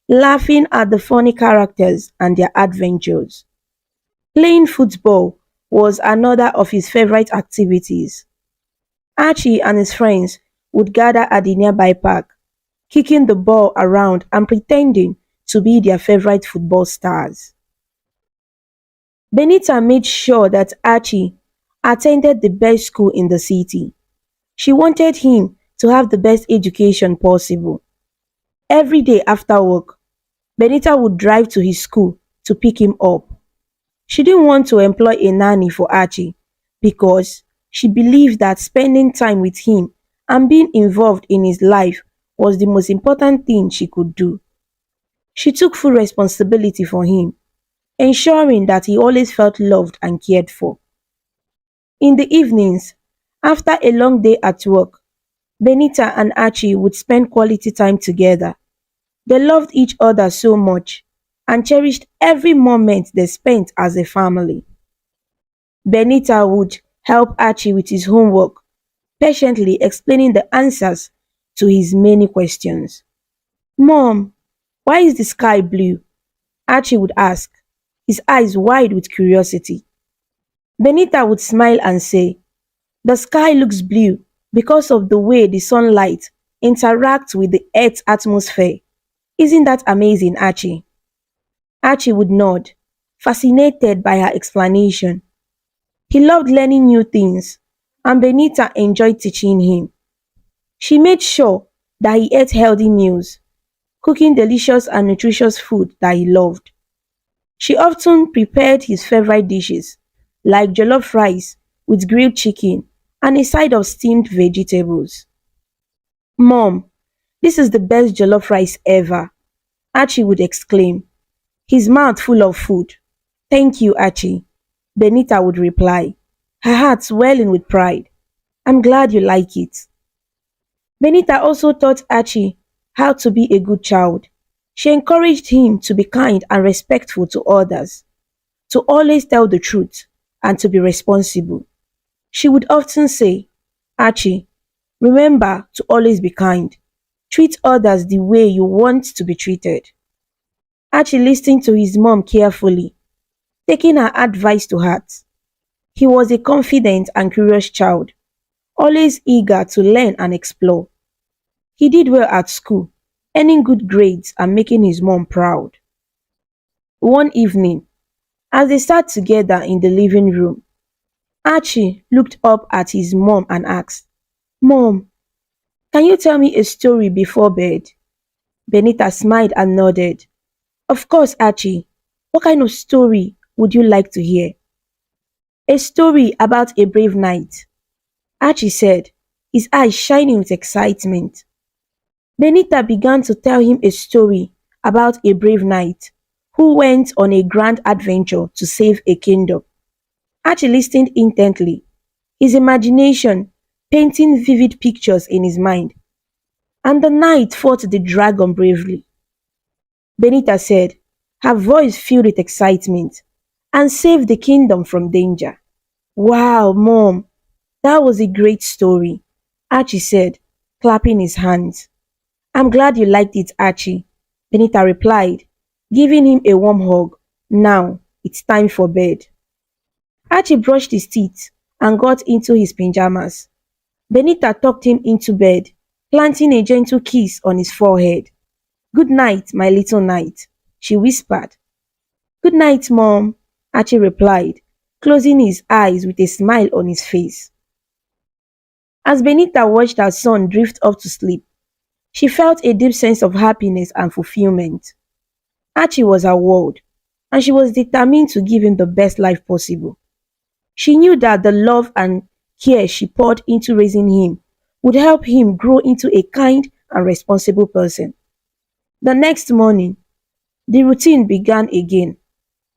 laughing at the funny characters and their adventures. Playing football was another of his favorite activities. Archie and his friends would gather at the nearby park, kicking the ball around and pretending to be their favorite football stars. Benita made sure that Archie attended the best school in the city. She wanted him to have the best education possible. Every day after work, Benita would drive to his school to pick him up. She didn't want to employ a nanny for Archie because she believed that spending time with him and being involved in his life was the most important thing she could do. She took full responsibility for him, ensuring that he always felt loved and cared for. In the evenings, after a long day at work, Benita and Archie would spend quality time together. They loved each other so much and cherished every moment they spent as a family. Benita would help Archie with his homework, patiently explaining the answers to his many questions. Mom, why is the sky blue? Archie would ask, his eyes wide with curiosity. Benita would smile and say, the sky looks blue because of the way the sunlight interacts with the Earth's atmosphere. Isn't that amazing, Archie? Archie would nod, fascinated by her explanation. He loved learning new things, and Benita enjoyed teaching him. She made sure that he ate healthy meals, cooking delicious and nutritious food that he loved. She often prepared his favorite dishes, like jollof rice with grilled chicken and a side of steamed vegetables. Mom, this is the best jollof rice ever, Archie would exclaim, his mouth full of food. Thank you, Archie, Benita would reply, her heart swelling with pride. I'm glad you like it. Benita also taught Archie how to be a good child. She encouraged him to be kind and respectful to others, to always tell the truth, and to be responsible. She would often say, Archie, remember to always be kind. Treat others the way you want to be treated. Archie listened to his mom carefully, taking her advice to heart. He was a confident and curious child, always eager to learn and explore. He did well at school, earning good grades and making his mom proud. One evening, as they sat together in the living room, Archie looked up at his mom and asked, Mom, can you tell me a story before bed? Benita smiled and nodded. Of course, Archie. What kind of story would you like to hear? A story about a brave knight, Archie said, his eyes shining with excitement. Benita began to tell him a story about a brave knight who went on a grand adventure to save a kingdom. Archie listened intently, his imagination painting vivid pictures in his mind. And the knight fought the dragon bravely, Benita said, her voice filled with excitement, and saved the kingdom from danger. Wow, Mom, that was a great story, Archie said, clapping his hands. I'm glad you liked it, Archie, Benita replied, giving him a warm hug. Now, it's time for bed. Archie brushed his teeth and got into his pajamas. Benita tucked him into bed, planting a gentle kiss on his forehead. Good night, my little knight, she whispered. Good night, Mom, Archie replied, closing his eyes with a smile on his face. As Benita watched her son drift off to sleep, she felt a deep sense of happiness and fulfillment. Archie was her world, and she was determined to give him the best life possible. She knew that the love and care she poured into raising him would help him grow into a kind and responsible person. The next morning, the routine began again.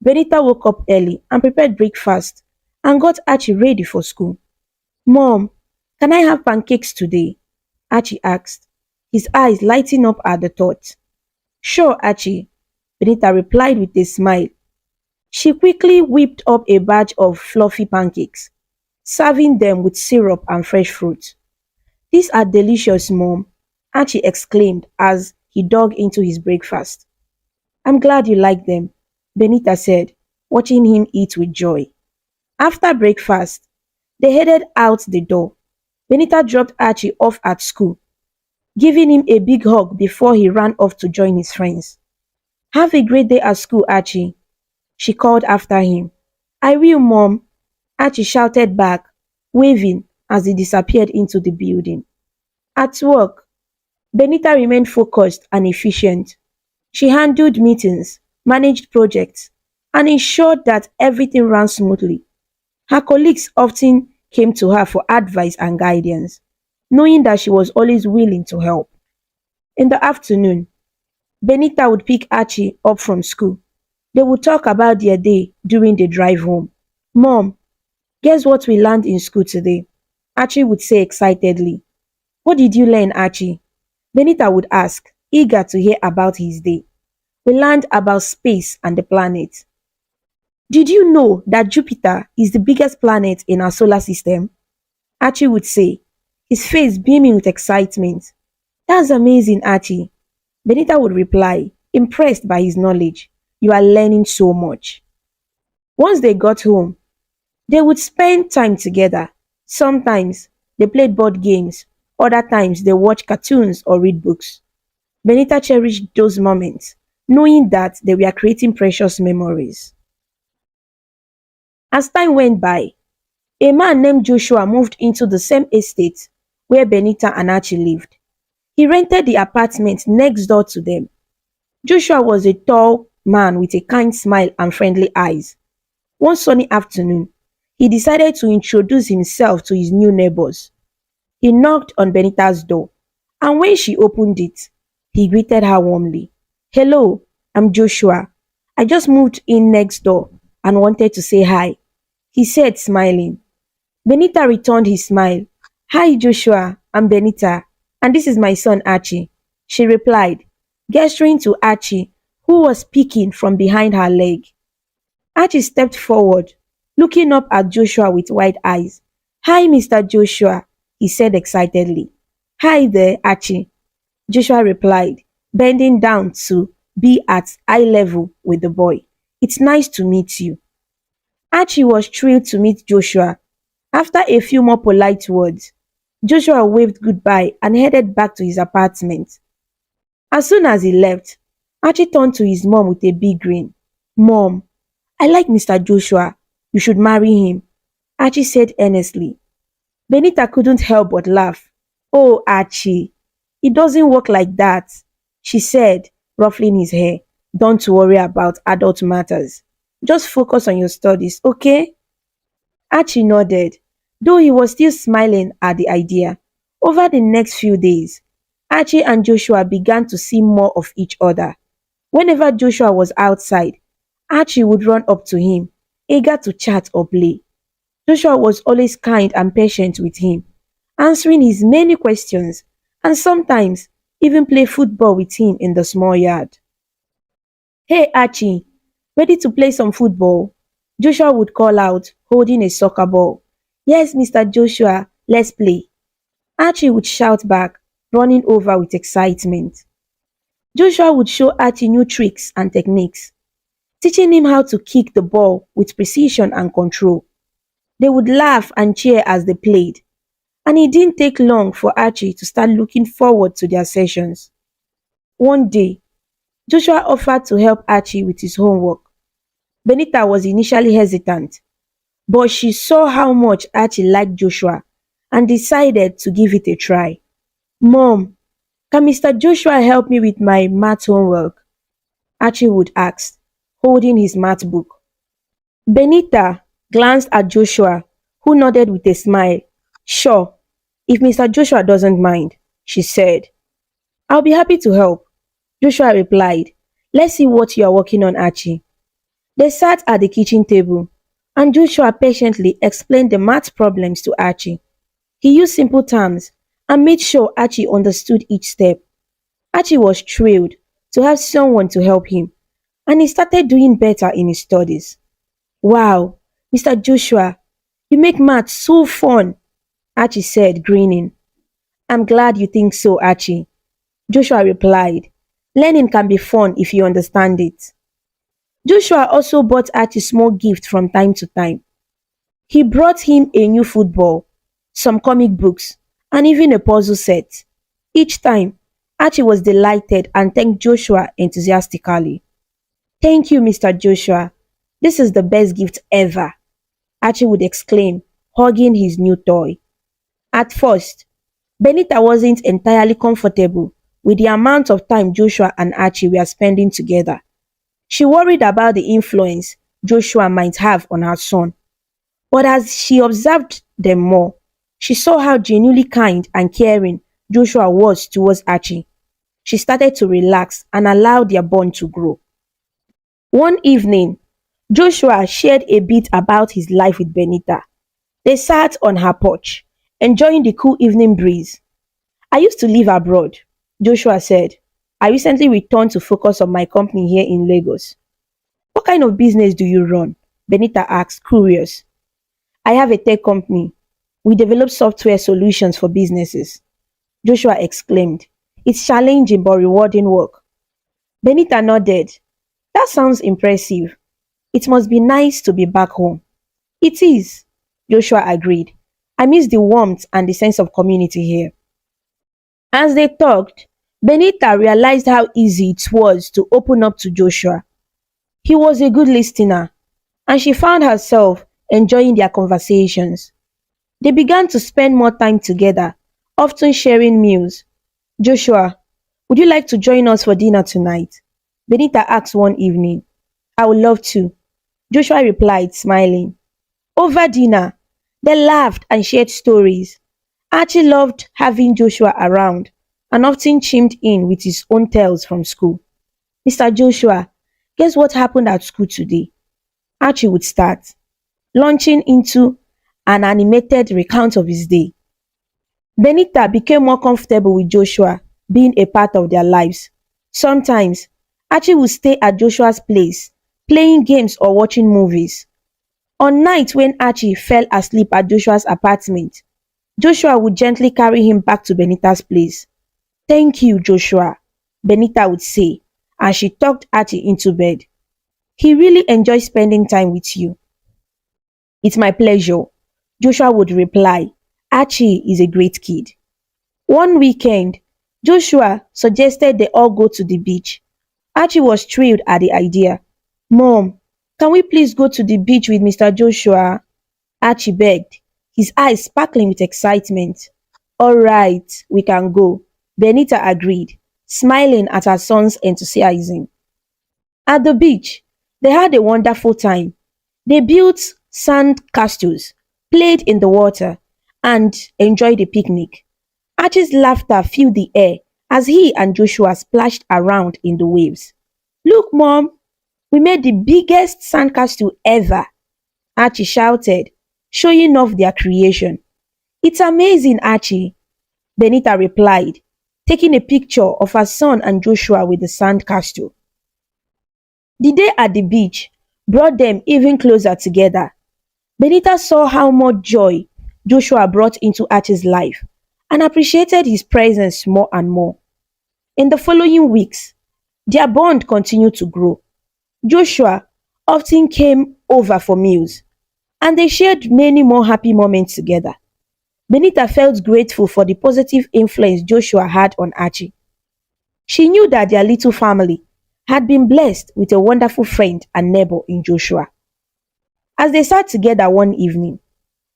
Benita woke up early and prepared breakfast and got Archie ready for school. Mom, can I have pancakes today? Archie asked, his eyes lighting up at the thought. Sure, Archie, Benita replied with a smile. She quickly whipped up a batch of fluffy pancakes, serving them with syrup and fresh fruit. These are delicious, Mom, Archie exclaimed as he dug into his breakfast. I'm glad you like them, Benita said, watching him eat with joy. After breakfast, they headed out the door. Benita dropped Archie off at school, giving him a big hug before he ran off to join his friends. Have a great day at school, Archie, she called after him. I will, Mom, Archie shouted back, waving as he disappeared into the building. At work, Benita remained focused and efficient. She handled meetings, managed projects, and ensured that everything ran smoothly. Her colleagues often came to her for advice and guidance, knowing that she was always willing to help. In the afternoon, Benita would pick Archie up from school. They would talk about their day during the drive home. Mom, guess what we learned in school today? Archie would say excitedly. What did you learn, Archie? Benita would ask, eager to hear about his day. We learned about space and the planets. Did you know that Jupiter is the biggest planet in our solar system? Archie would say, his face beaming with excitement. That's amazing, Archie. Benita would reply, impressed by his knowledge. You are learning so much. Once they got home, they would spend time together. Sometimes they played board games, other times they watched cartoons or read books. Benita cherished those moments, knowing that they were creating precious memories. As time went by, a man named Joshua moved into the same estate where Benita and Archie lived. He rented the apartment next door to them. Joshua was a tall man with a kind smile and friendly eyes. One sunny afternoon, he decided to introduce himself to his new neighbors. He knocked on Benita's door, and when she opened it, he greeted her warmly. Hello, I'm Joshua. I just moved in next door and wanted to say hi, he said, smiling. Benita returned his smile. Hi, Joshua, I'm Benita, and this is my son Archie, she replied, gesturing to Archie, who was peeking from behind her leg. Archie stepped forward, looking up at Joshua with wide eyes. Hi, Mr. Joshua, he said excitedly. Hi there, Archie, Joshua replied, bending down to be at eye level with the boy. It's nice to meet you. Archie was thrilled to meet Joshua. After a few more polite words, Joshua waved goodbye and headed back to his apartment. As soon as he left, Archie turned to his mom with a big grin. Mom, I like Mr. Joshua. You should marry him, Archie said earnestly. Benita couldn't help but laugh. Oh, Archie, it doesn't work like that, she said, ruffling his hair. Don't worry about adult matters. Just focus on your studies, okay? Archie nodded, though he was still smiling at the idea. Over the next few days, Archie and Joshua began to see more of each other. Whenever Joshua was outside, Archie would run up to him, eager to chat or play. Joshua was always kind and patient with him, answering his many questions and sometimes even play football with him in the small yard. Hey Archie, ready to play some football? Joshua would call out, holding a soccer ball. Yes, Mr. Joshua, let's play. Archie would shout back, running over with excitement. Joshua would show Archie new tricks and techniques, teaching him how to kick the ball with precision and control. They would laugh and cheer as they played, and it didn't take long for Archie to start looking forward to their sessions. One day, Joshua offered to help Archie with his homework. Benita was initially hesitant, but she saw how much Archie liked Joshua and decided to give it a try. Mom, can Mr. Joshua help me with my math homework? Archie would ask, holding his math book. Benita glanced at Joshua, who nodded with a smile. Sure, if Mr. Joshua doesn't mind, she said. I'll be happy to help, Joshua replied. Let's see what you are working on, Archie. They sat at the kitchen table, and Joshua patiently explained the math problems to Archie. He used simple terms and made sure Archie understood each step. Archie was thrilled to have someone to help him, and he started doing better in his studies. Wow, Mr. Joshua, you make math so fun, Archie said, grinning. I'm glad you think so, Archie, Joshua replied. Learning can be fun if you understand it. Joshua also bought Archie small gifts from time to time. He brought him a new football, some comic books, and even a puzzle set. Each time, Archie was delighted and thanked Joshua enthusiastically. Thank you, Mr. Joshua. This is the best gift ever, Archie would exclaim, hugging his new toy. At first, Benita wasn't entirely comfortable with the amount of time Joshua and Archie were spending together. She worried about the influence Joshua might have on her son. But as she observed them more, she saw how genuinely kind and caring Joshua was towards Archie. She started to relax and allow their bond to grow. One evening, Joshua shared a bit about his life with Benita. They sat on her porch, enjoying the cool evening breeze. I used to live abroad, Joshua said. I recently returned to focus on my company here in Lagos. What kind of business do you run? Benita asked, curious. I have a tech company. We develop software solutions for businesses, Joshua exclaimed. It's challenging but rewarding work. Benita nodded. That sounds impressive. It must be nice to be back home. It is, Joshua agreed. I miss the warmth and the sense of community here. As they talked, Benita realized how easy it was to open up to Joshua. He was a good listener, and she found herself enjoying their conversations. They began to spend more time together, often sharing meals. Joshua, would you like to join us for dinner tonight? Benita asked one evening. I would love to, Joshua replied, smiling. Over dinner, they laughed and shared stories. Archie loved having Joshua around and often chimed in with his own tales from school. Mr. Joshua, guess what happened at school today? Archie would start, launching into an animated recount of his day. Benita became more comfortable with Joshua being a part of their lives. Sometimes, Archie would stay at Joshua's place, playing games or watching movies. On nights when Archie fell asleep at Joshua's apartment, Joshua would gently carry him back to Benita's place. Thank you, Joshua, Benita would say as she tucked Archie into bed. He really enjoys spending time with you. It's my pleasure, Joshua would reply. Archie is a great kid. One weekend, Joshua suggested they all go to the beach. Archie was thrilled at the idea. Mom, can we please go to the beach with Mr. Joshua? Archie begged, his eyes sparkling with excitement. All right, we can go, Benita agreed, smiling at her son's enthusiasm. At the beach, they had a wonderful time. They built sand castles, played in the water, and enjoyed a picnic. Archie's laughter filled the air as he and Joshua splashed around in the waves. Look, Mom, we made the biggest sandcastle ever, Archie shouted, showing off their creation. It's amazing, Archie, Benita replied, taking a picture of her son and Joshua with the sandcastle. The day at the beach brought them even closer together. Benita saw how much joy Joshua brought into Archie's life and appreciated his presence more and more. In the following weeks, their bond continued to grow. Joshua often came over for meals, and they shared many more happy moments together. Benita felt grateful for the positive influence Joshua had on Archie. She knew that their little family had been blessed with a wonderful friend and neighbor in Joshua. As they sat together one evening,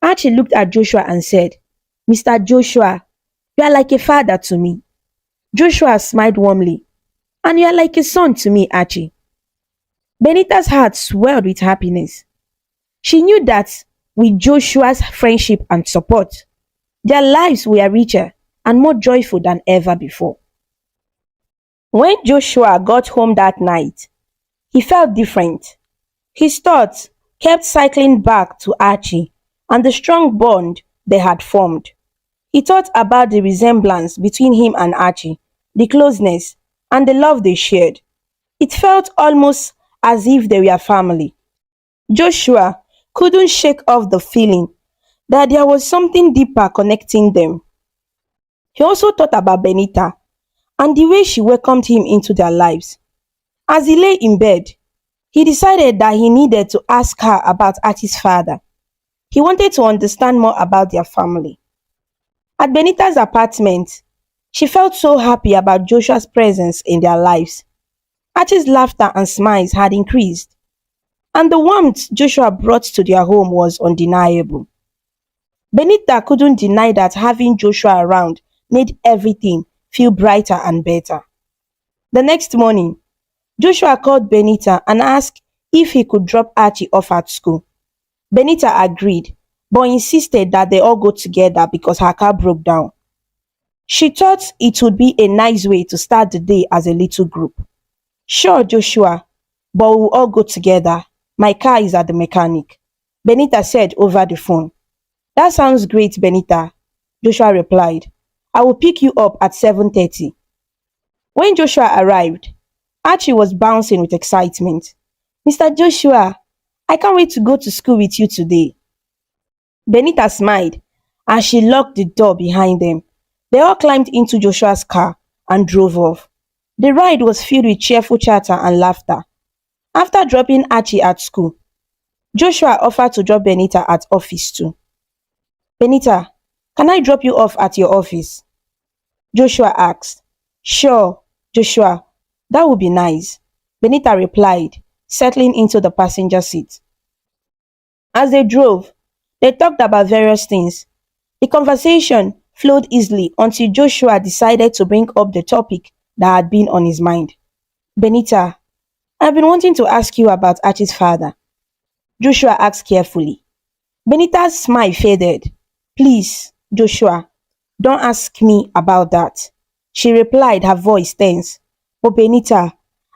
Archie looked at Joshua and said, "Mr. Joshua, you are like a father to me." Joshua smiled warmly. "And you are like a son to me, Archie." Benita's heart swelled with happiness. She knew that with Joshua's friendship and support, their lives were richer and more joyful than ever before. When Joshua got home that night, he felt different. His thoughts kept cycling back to Archie and the strong bond they had formed. He thought about the resemblance between him and Archie, the closeness, and the love they shared. It felt almost as if they were family. Joshua couldn't shake off the feeling that there was something deeper connecting them. He also thought about Benita and the way she welcomed him into their lives. As he lay in bed, he decided that he needed to ask her about Archie's father. He wanted to understand more about their family. At Benita's apartment, she felt so happy about Joshua's presence in their lives. Archie's laughter and smiles had increased, and the warmth Joshua brought to their home was undeniable. Benita couldn't deny that having Joshua around made everything feel brighter and better. The next morning, Joshua called Benita and asked if he could drop Archie off at school. Benita agreed, but insisted that they all go together because her car broke down. She thought it would be a nice way to start the day as a little group. "Sure, Joshua, but we'll all go together. My car is at the mechanic," Benita said over the phone. "That sounds great, Benita," Joshua replied. "I will pick you up at 7:30. When Joshua arrived, Archie was bouncing with excitement. "Mr. Joshua, I can't wait to go to school with you today." Benita smiled as she locked the door behind them. They all climbed into Joshua's car and drove off. The ride was filled with cheerful chatter and laughter. After dropping Archie at school, Joshua offered to drop Benita at office too. "Benita, can I drop you off at your office?" Joshua asked. "Sure, Joshua, that would be nice," Benita replied, settling into the passenger seat. As they drove, they talked about various things. The conversation flowed easily until Joshua decided to bring up the topic that had been on his mind. "Benita, I've been wanting to ask you about Archie's father," Joshua asked carefully. Benita's smile faded. "Please, Joshua, don't ask me about that," she replied, her voice tense. "But Benita,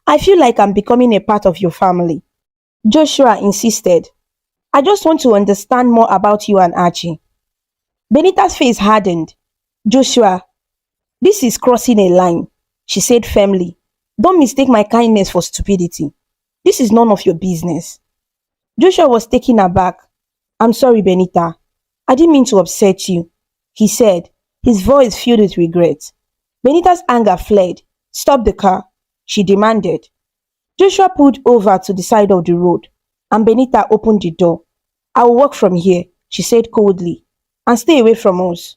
I feel like I'm becoming a part of your family." Joshua insisted. "I just want to understand more about you and Archie." Benita's face hardened. "Joshua, this is crossing a line," she said firmly. "Don't mistake my kindness for stupidity. This is none of your business." Joshua was taken aback. "I'm sorry, Benita. I didn't mean to upset you," he said, his voice filled with regret. Benita's anger fled. "Stop the car," she demanded. Joshua pulled over to the side of the road, and Benita opened the door. "I will walk from here," she said coldly, "and stay away from us."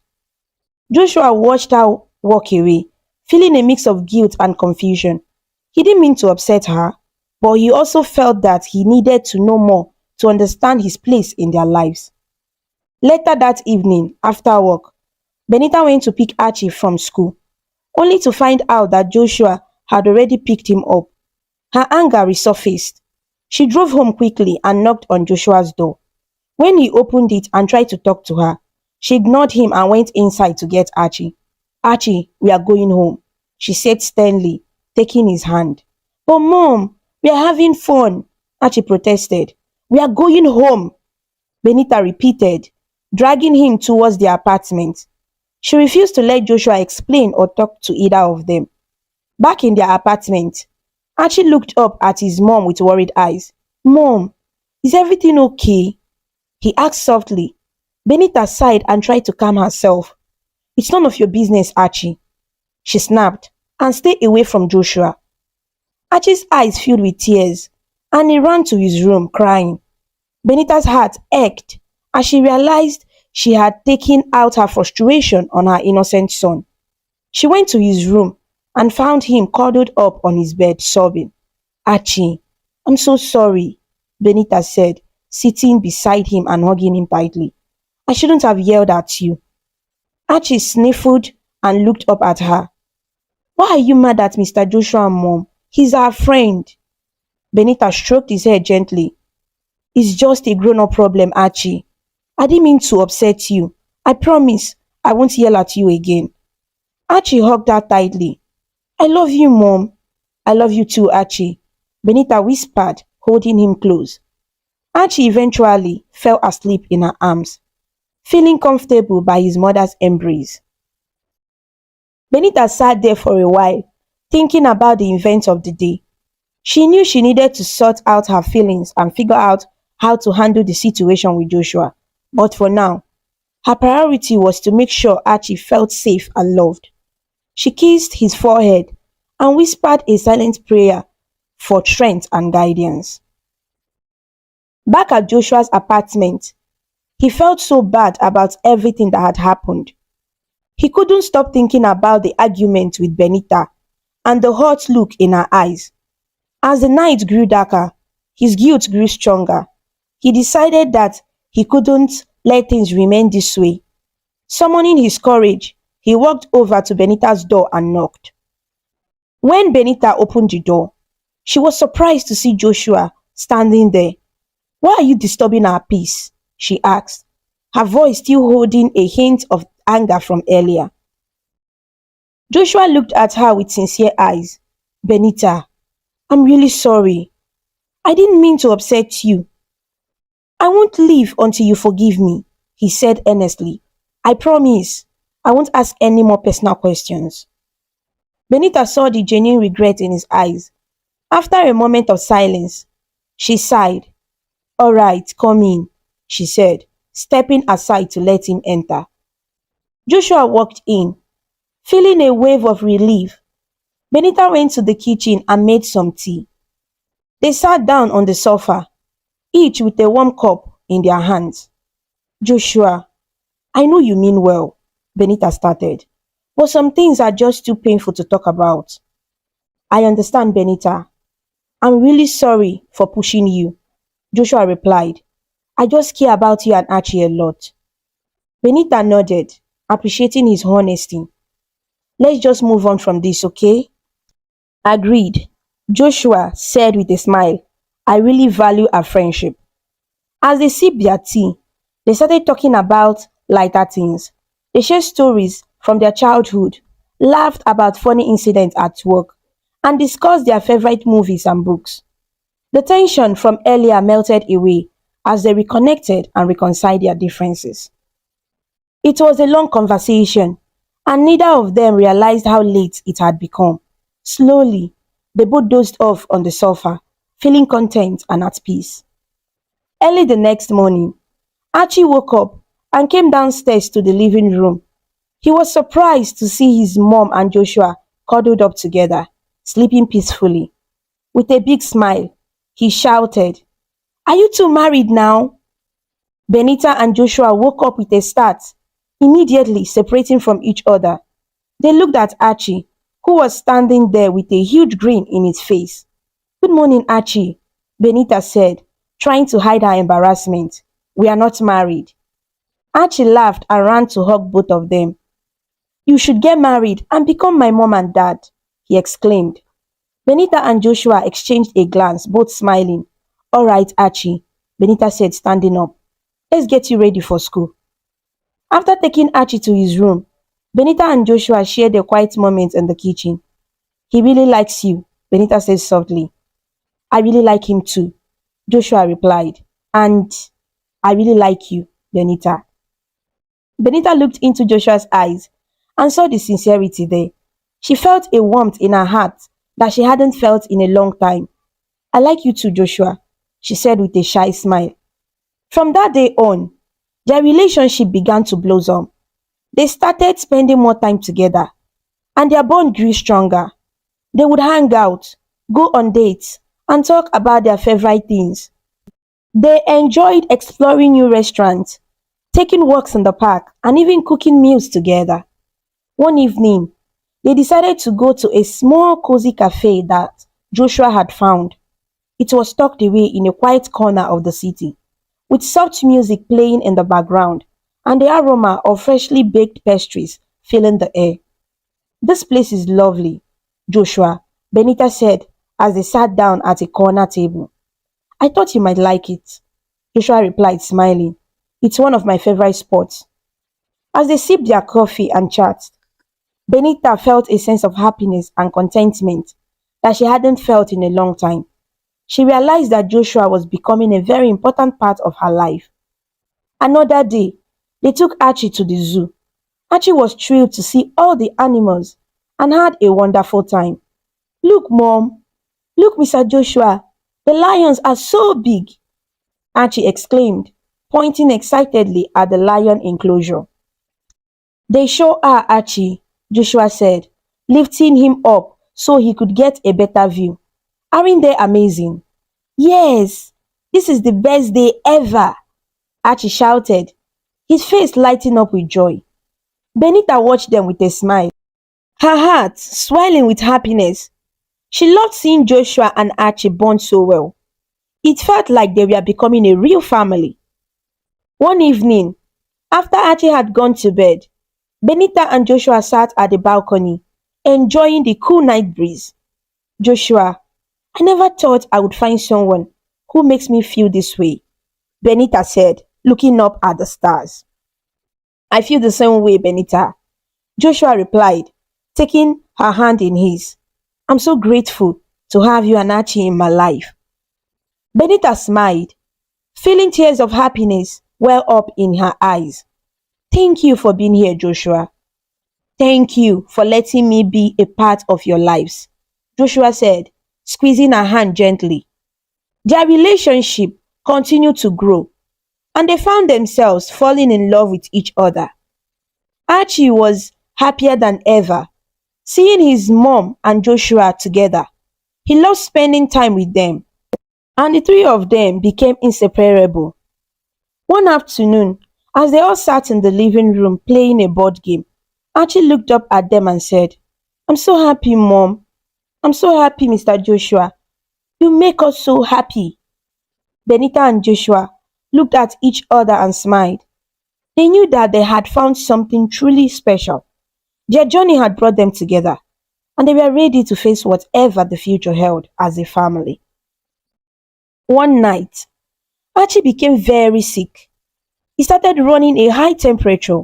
Joshua watched her walk away, feeling a mix of guilt and confusion. He didn't mean to upset her, but he also felt that he needed to know more to understand his place in their lives. Later that evening, after work, Benita went to pick Archie from school, only to find out that Joshua had already picked him up. Her anger resurfaced. She drove home quickly and knocked on Joshua's door. When he opened it and tried to talk to her, she ignored him and went inside to get Archie. "Archie, we are going home," she said sternly, taking his hand. "But Mom, we are having fun," Archie protested. "We are going home," Benita repeated, dragging him towards their apartment. She refused to let Joshua explain or talk to either of them. Back in their apartment, Archie looked up at his mom with worried eyes. "Mom, is everything okay?" he asked softly. Benita sighed and tried to calm herself. "It's none of your business, Archie," she snapped, "and stay away from Joshua." Archie's eyes filled with tears, and he ran to his room crying. Benita's heart ached as she realized she had taken out her frustration on her innocent son. She went to his room and found him cuddled up on his bed, sobbing. Archie, I'm so sorry, Benita said, sitting beside him and hugging him tightly. I shouldn't have yelled at you. Archie sniffled and looked up at her. Why are you mad at Mr. Joshua, Mom? He's our friend. Benita stroked his hair gently. It's just a grown up problem, Archie. I didn't mean to upset you. I promise I won't yell at you again. Archie hugged her tightly. I love you, Mom. I love you too, Archie, Benita whispered, holding him close. Archie eventually fell asleep in her arms, feeling comfortable by his mother's embrace. Benita sat there for a while, thinking about the events of the day. She knew she needed to sort out her feelings and figure out how to handle the situation with Joshua. But for now, her priority was to make sure Archie felt safe and loved. She kissed his forehead and whispered a silent prayer for strength and guidance. Back at Joshua's apartment, he felt so bad about everything that had happened. He couldn't stop thinking about the argument with Benita and the hot look in her eyes. As the night grew darker, his guilt grew stronger. He decided that he couldn't let things remain this way. Summoning his courage, he walked over to Benita's door and knocked. When Benita opened the door, she was surprised to see Joshua standing there. Why are you disturbing our peace? She asked, her voice still holding a hint of anger from earlier. Joshua looked at her with sincere eyes. Benita, I'm really sorry. I didn't mean to upset you. I won't leave until you forgive me, he said earnestly. I promise I won't ask any more personal questions. Benita saw the genuine regret in his eyes. After a moment of silence, she sighed. All right, come in, she said, stepping aside to let him enter. Joshua walked in, feeling a wave of relief. Benita went to the kitchen and made some tea. They sat down on the sofa, each with a warm cup in their hands. Joshua, I know you mean well, Benita started, but some things are just too painful to talk about. I understand, Benita. I'm really sorry for pushing you, Joshua replied. I just care about you and Archie a lot. Benita nodded, appreciating his honesty. Let's just move on from this, okay? Agreed, Joshua said with a smile. I really value our friendship. As they sipped their tea, they started talking about lighter things. They shared stories from their childhood, laughed about funny incidents at work, and discussed their favorite movies and books. The tension from earlier melted away as they reconnected and reconciled their differences. It was a long conversation, and neither of them realized how late it had become. Slowly, they both dozed off on the sofa, feeling content and at peace. Early the next morning, Archie woke up and came downstairs to the living room. He was surprised to see his mom and Joshua cuddled up together, sleeping peacefully. With a big smile, he shouted, Are you two married now? Benita and Joshua woke up with a start, immediately separating from each other. They looked at Archie, who was standing there with a huge grin in his face. Good morning, Archie, Benita said, trying to hide her embarrassment. We are not married. Archie laughed and ran to hug both of them. You should get married and become my mom and dad, he exclaimed. Benita and Joshua exchanged a glance, both smiling. All right, Archie, Benita said, standing up. Let's get you ready for school. After taking Archie to his room, Benita and Joshua shared a quiet moment in the kitchen. He really likes you, Benita said softly. I really like him too, Joshua replied. And I really like you, Benita. Benita looked into Joshua's eyes and saw the sincerity there. She felt a warmth in her heart that she hadn't felt in a long time. I like you too, Joshua, she said with a shy smile. From that day on, their relationship began to blossom. They started spending more time together, and their bond grew stronger. They would hang out, go on dates, and talk about their favorite things. They enjoyed exploring new restaurants, taking walks in the park, and even cooking meals together. One evening, they decided to go to a small cozy cafe that Joshua had found. It was tucked away in a quiet corner of the city, with soft music playing in the background and the aroma of freshly baked pastries filling the air. This place is lovely, Joshua, Benita said as they sat down at a corner table. I thought you might like it, Joshua replied, smiling. It's one of my favorite spots. As they sipped their coffee and chatted, Benita felt a sense of happiness and contentment that she hadn't felt in a long time. She realized that Joshua was becoming a very important part of her life. Another day, they took Archie to the zoo. Archie was thrilled to see all the animals and had a wonderful time. Look, Mom, look, Mr. Joshua, the lions are so big, Archie exclaimed, pointing excitedly at the lion enclosure. They sure are, Archie, Joshua said, lifting him up so he could get a better view. Aren't they amazing? Yes, this is the best day ever, Archie shouted, his face lighting up with joy. Benita watched them with a smile, her heart swelling with happiness. She loved seeing Joshua and Archie bond so well. It felt like they were becoming a real family. One evening, after Archie had gone to bed, Benita and Joshua sat at the balcony, enjoying the cool night breeze. Joshua, I never thought I would find someone who makes me feel this way, Benita said, looking up at the stars. I feel the same way, Benita, Joshua replied, taking her hand in his. I'm so grateful to have you and Archie in my life. Benita smiled, feeling tears of happiness well up in her eyes. Thank you for being here, Joshua. Thank you for letting me be a part of your lives, Joshua said, squeezing her hand gently. Their relationship continued to grow, and they found themselves falling in love with each other. Archie was happier than ever, seeing his mom and Joshua together. He loved spending time with them, and the three of them became inseparable. One afternoon, as they all sat in the living room playing a board game, Archie looked up at them and said, I'm so happy, Mom. I'm so happy, Mr. Joshua. You make us so happy. Benita and Joshua looked at each other and smiled. They knew that they had found something truly special. Their journey had brought them together, and they were ready to face whatever the future held as a family. One night, Archie became very sick. He started running a high temperature,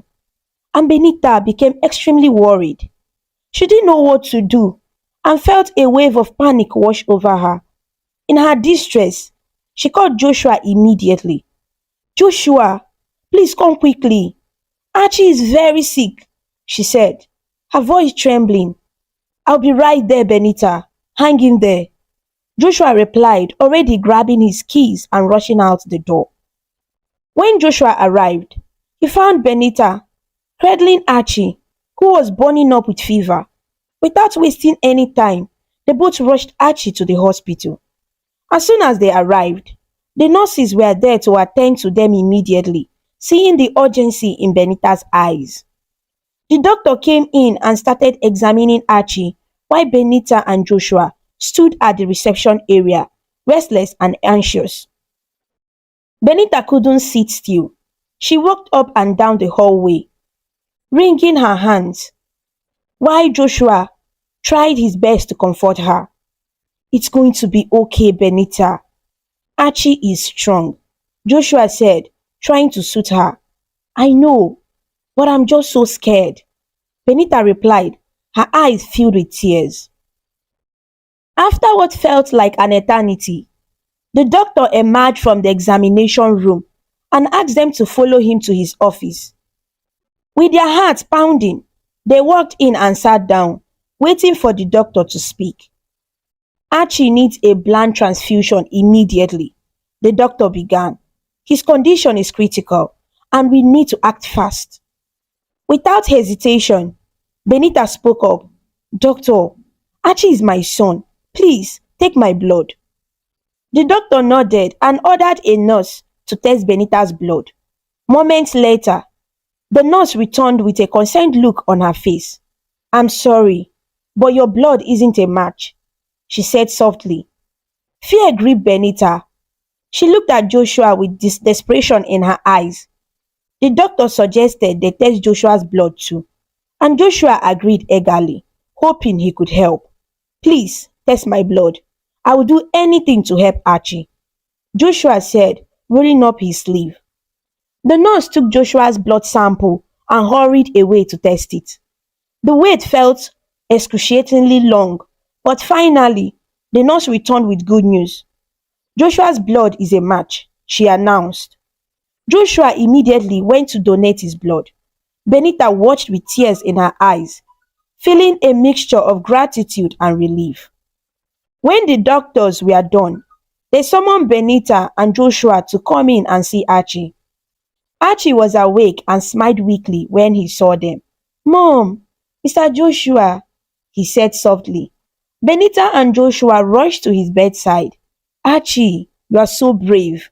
and Benita became extremely worried. She didn't know what to do and felt a wave of panic wash over her. In her distress, she called Joshua immediately. Joshua, please come quickly. Archie is very sick, she said, her voice trembling. I'll be right there, Benita. Hang in there. Joshua replied, already grabbing his keys and rushing out the door. When Joshua arrived, he found Benita cradling Archie, who was burning up with fever. Without wasting any time, they both rushed Archie to the hospital. As soon as they arrived, the nurses were there to attend to them immediately, seeing the urgency in Benita's eyes. The doctor came in and started examining Archie while Benita and Joshua stood at the reception area, restless and anxious. Benita couldn't sit still. She walked up and down the hallway, wringing her hands, while Joshua tried his best to comfort her. It's going to be okay, Benita. Archie is strong, Joshua said, trying to soothe her. I know, but I'm just so scared, Benita replied, her eyes filled with tears. After what felt like an eternity, the doctor emerged from the examination room and asked them to follow him to his office. With their hearts pounding, they walked in and sat down, waiting for the doctor to speak. Archie needs a blood transfusion immediately, the doctor began. His condition is critical, and we need to act fast. Without hesitation, Benita spoke up. Doctor, Archie is my son. Please, take my blood. The doctor nodded and ordered a nurse to test Benita's blood. Moments later, the nurse returned with a concerned look on her face. I'm sorry, but your blood isn't a match, she said softly. Fear gripped Benita. She looked at Joshua with desperation in her eyes. The doctor suggested they test Joshua's blood too, and Joshua agreed eagerly, hoping he could help. Please, test my blood. I will do anything to help Archie, Joshua said, rolling up his sleeve. The nurse took Joshua's blood sample and hurried away to test it. The wait felt excruciatingly long, but finally, the nurse returned with good news. Joshua's blood is a match, she announced. Joshua immediately went to donate his blood. Benita watched with tears in her eyes, feeling a mixture of gratitude and relief. When the doctors were done, they summoned Benita and Joshua to come in and see Archie. Archie was awake and smiled weakly when he saw them. Mom, Mr. Joshua, he said softly. Benita and Joshua rushed to his bedside. Archie, you are so brave,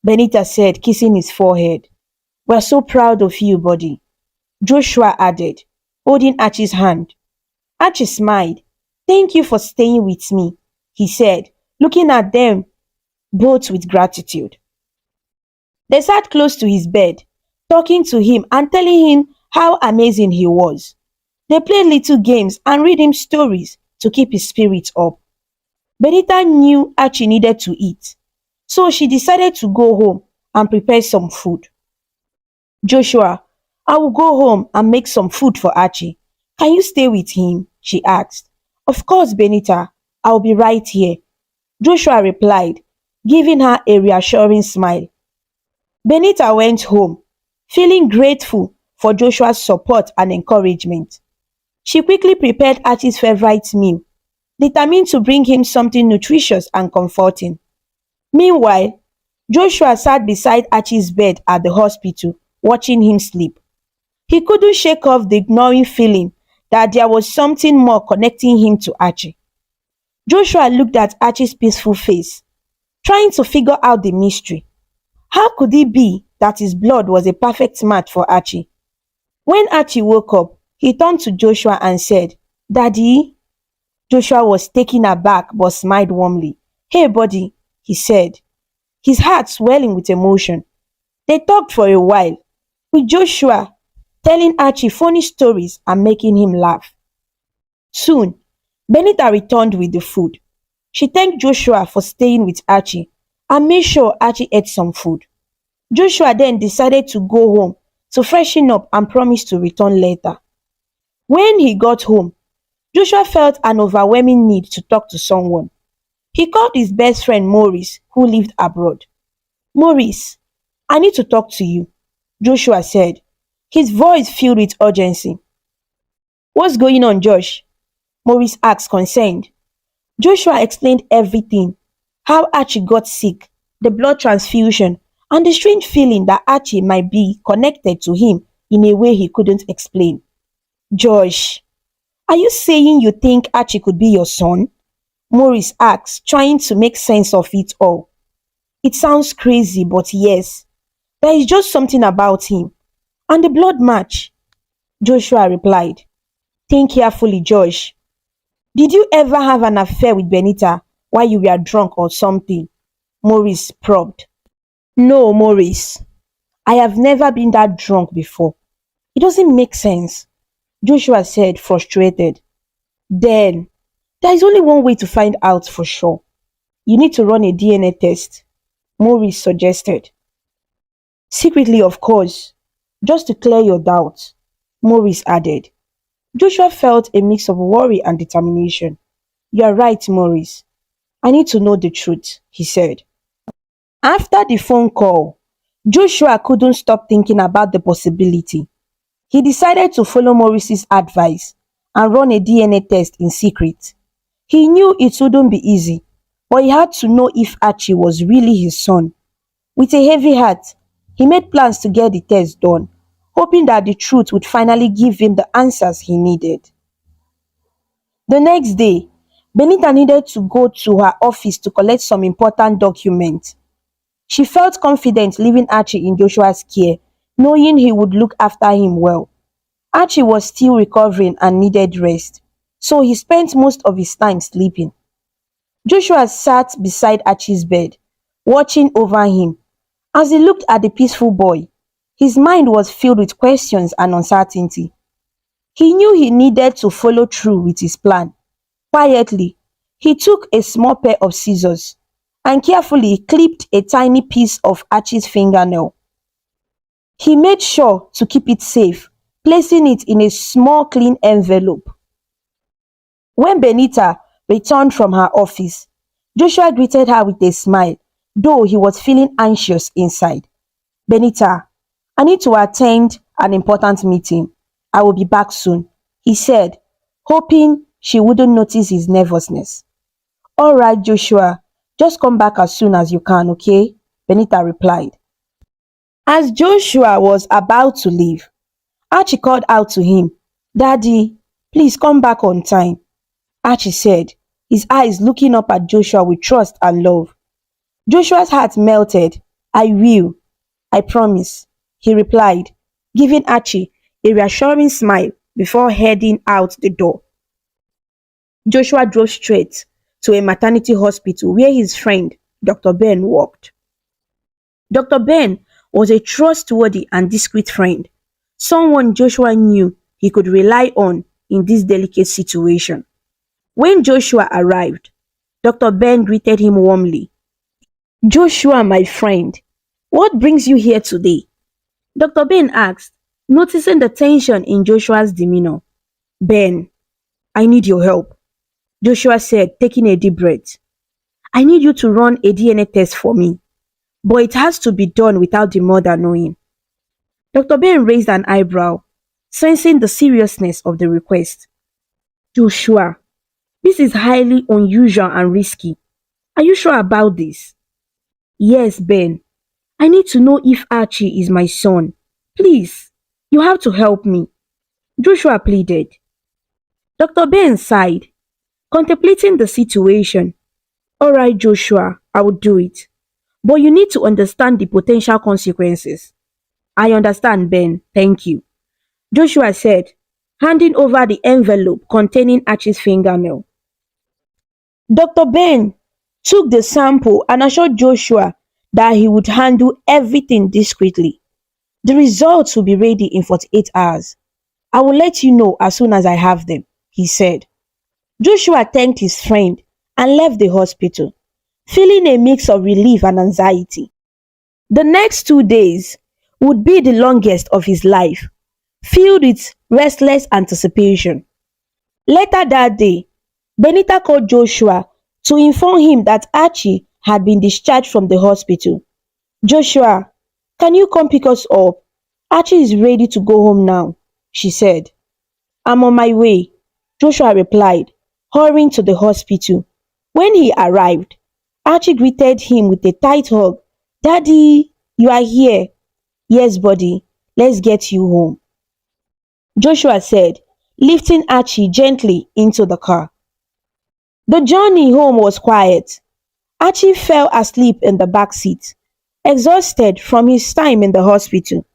Benita said, kissing his forehead. We are so proud of you, buddy, Joshua added, holding Archie's hand. Archie smiled. Thank you for staying with me, he said, looking at them both with gratitude. They sat close to his bed, talking to him and telling him how amazing he was. They played little games and read him stories to keep his spirits up. Benita knew Archie needed to eat, so she decided to go home and prepare some food. Joshua, I will go home and make some food for Archie. Can you stay with him? She asked. Of course, Benita. I'll be right here, Joshua replied, giving her a reassuring smile. Benita went home, feeling grateful for Joshua's support and encouragement. She quickly prepared Archie's favorite meal, determined to bring him something nutritious and comforting. Meanwhile, Joshua sat beside Archie's bed at the hospital, watching him sleep. He couldn't shake off the gnawing feeling that there was something more connecting him to Archie. Joshua looked at Archie's peaceful face, trying to figure out the mystery. How could it be that his blood was a perfect match for Archie? When Archie woke up, he turned to Joshua and said, Daddy? Joshua was taken aback but smiled warmly. Hey, buddy, he said, his heart swelling with emotion. They talked for a while, with Joshua telling Archie funny stories and making him laugh. Soon, Benita returned with the food. She thanked Joshua for staying with Archie and made sure Archie ate some food. Joshua then decided to go home to freshen up and promised to return later. When he got home, Joshua felt an overwhelming need to talk to someone. He called his best friend Maurice, who lived abroad. Maurice, I need to talk to you, Joshua said, his voice filled with urgency. What's going on, Josh? Maurice asked, concerned. Joshua explained everything, how Archie got sick, the blood transfusion, and the strange feeling that Archie might be connected to him in a way he couldn't explain. Josh, are you saying you think Archie could be your son? Maurice asked, trying to make sense of it all. It sounds crazy, but yes, there is just something about him. And the blood match, Joshua replied. Think carefully, Josh. Did you ever have an affair with Benita while you were drunk or something? Maurice probed. No, Maurice. I have never been that drunk before. It doesn't make sense, Joshua said, frustrated. Then, there is only one way to find out for sure. You need to run a DNA test, Maurice suggested. Secretly, of course, just to clear your doubts, Maurice added. Joshua felt a mix of worry and determination. You are right, Maurice. I need to know the truth, he said. After the phone call, Joshua couldn't stop thinking about the possibility. He decided to follow Maurice's advice and run a DNA test in secret. He knew it wouldn't be easy, but he had to know if Archie was really his son. With a heavy heart, he made plans to get the test done, hoping that the truth would finally give him the answers he needed. The next day, Benita needed to go to her office to collect some important documents. She felt confident leaving Archie in Joshua's care, knowing he would look after him well. Archie was still recovering and needed rest, so he spent most of his time sleeping. Joshua sat beside Archie's bed, watching over him. As he looked at the peaceful boy, his mind was filled with questions and uncertainty. He knew he needed to follow through with his plan. Quietly, he took a small pair of scissors and carefully clipped a tiny piece of Archie's fingernail. He made sure to keep it safe, placing it in a small clean envelope. When Benita returned from her office, Joshua greeted her with a smile, though he was feeling anxious inside. "Benita, I need to attend an important meeting. I will be back soon," he said, hoping she wouldn't notice his nervousness. "All right, Joshua, just come back as soon as you can, okay?" Benita replied. As Joshua was about to leave, Archie called out to him, "Daddy, please come back on time." Archie said, his eyes looking up at Joshua with trust and love. Joshua's heart melted. "I will, I promise," he replied, giving Archie a reassuring smile before heading out the door. Joshua drove straight to a maternity hospital where his friend, Dr. Ben, worked. Dr. Ben was a trustworthy and discreet friend, someone Joshua knew he could rely on in this delicate situation. When Joshua arrived, Dr. Ben greeted him warmly. "Joshua, my friend, what brings you here today?" Dr. Ben asked, noticing the tension in Joshua's demeanor. "Ben, I need your help," Joshua said, taking a deep breath. "I need you to run a DNA test for me, but it has to be done without the mother knowing." Dr. Ben raised an eyebrow, sensing the seriousness of the request. "Joshua, this is highly unusual and risky. Are you sure about this?" "Yes, Ben. I need to know if Archie is my son. Please, you have to help me," Joshua pleaded. Dr. Ben sighed, contemplating the situation. "All right, Joshua, I will do it. But you need to understand the potential consequences." "I understand, Ben. Thank you," Joshua said, handing over the envelope containing Archie's fingernail. Dr. Ben took the sample and assured Joshua that he would handle everything discreetly. "The results will be ready in 48 hours. I will let you know as soon as I have them," he said. Joshua thanked his friend and left the hospital, feeling a mix of relief and anxiety. The next 2 days would be the longest of his life, filled with restless anticipation. Later that day, Benita called Joshua to inform him that Archie had been discharged from the hospital. "Joshua, can you come pick us up? Archie is ready to go home now," she said. "I'm on my way," Joshua replied, hurrying to the hospital. When he arrived, Archie greeted him with a tight hug. "Daddy, you are here." "Yes, buddy, let's get you home," Joshua said, lifting Archie gently into the car. The journey home was quiet. Archie fell asleep in the back seat, exhausted from his time in the hospital.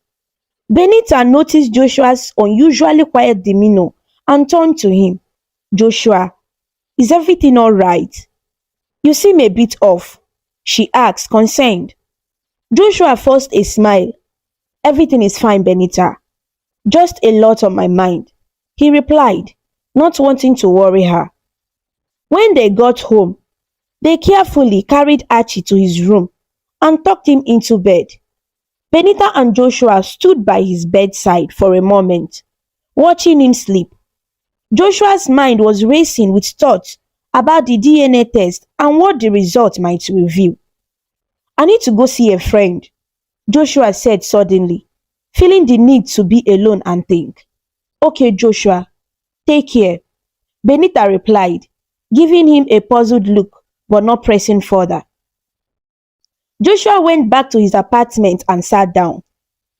Benita noticed Joshua's unusually quiet demeanor and turned to him. "Joshua, is everything all right? You seem a bit off," she asked, concerned. Joshua forced a smile. "Everything is fine, Benita. Just a lot on my mind," he replied, not wanting to worry her. When they got home, they carefully carried Archie to his room and tucked him into bed. Benita and Joshua stood by his bedside for a moment, watching him sleep. Joshua's mind was racing with thoughts about the DNA test and what the result might reveal. "I need to go see a friend," Joshua said suddenly, feeling the need to be alone and think. "Okay, Joshua, take care," Benita replied, giving him a puzzled look but not pressing further. Joshua went back to his apartment and sat down,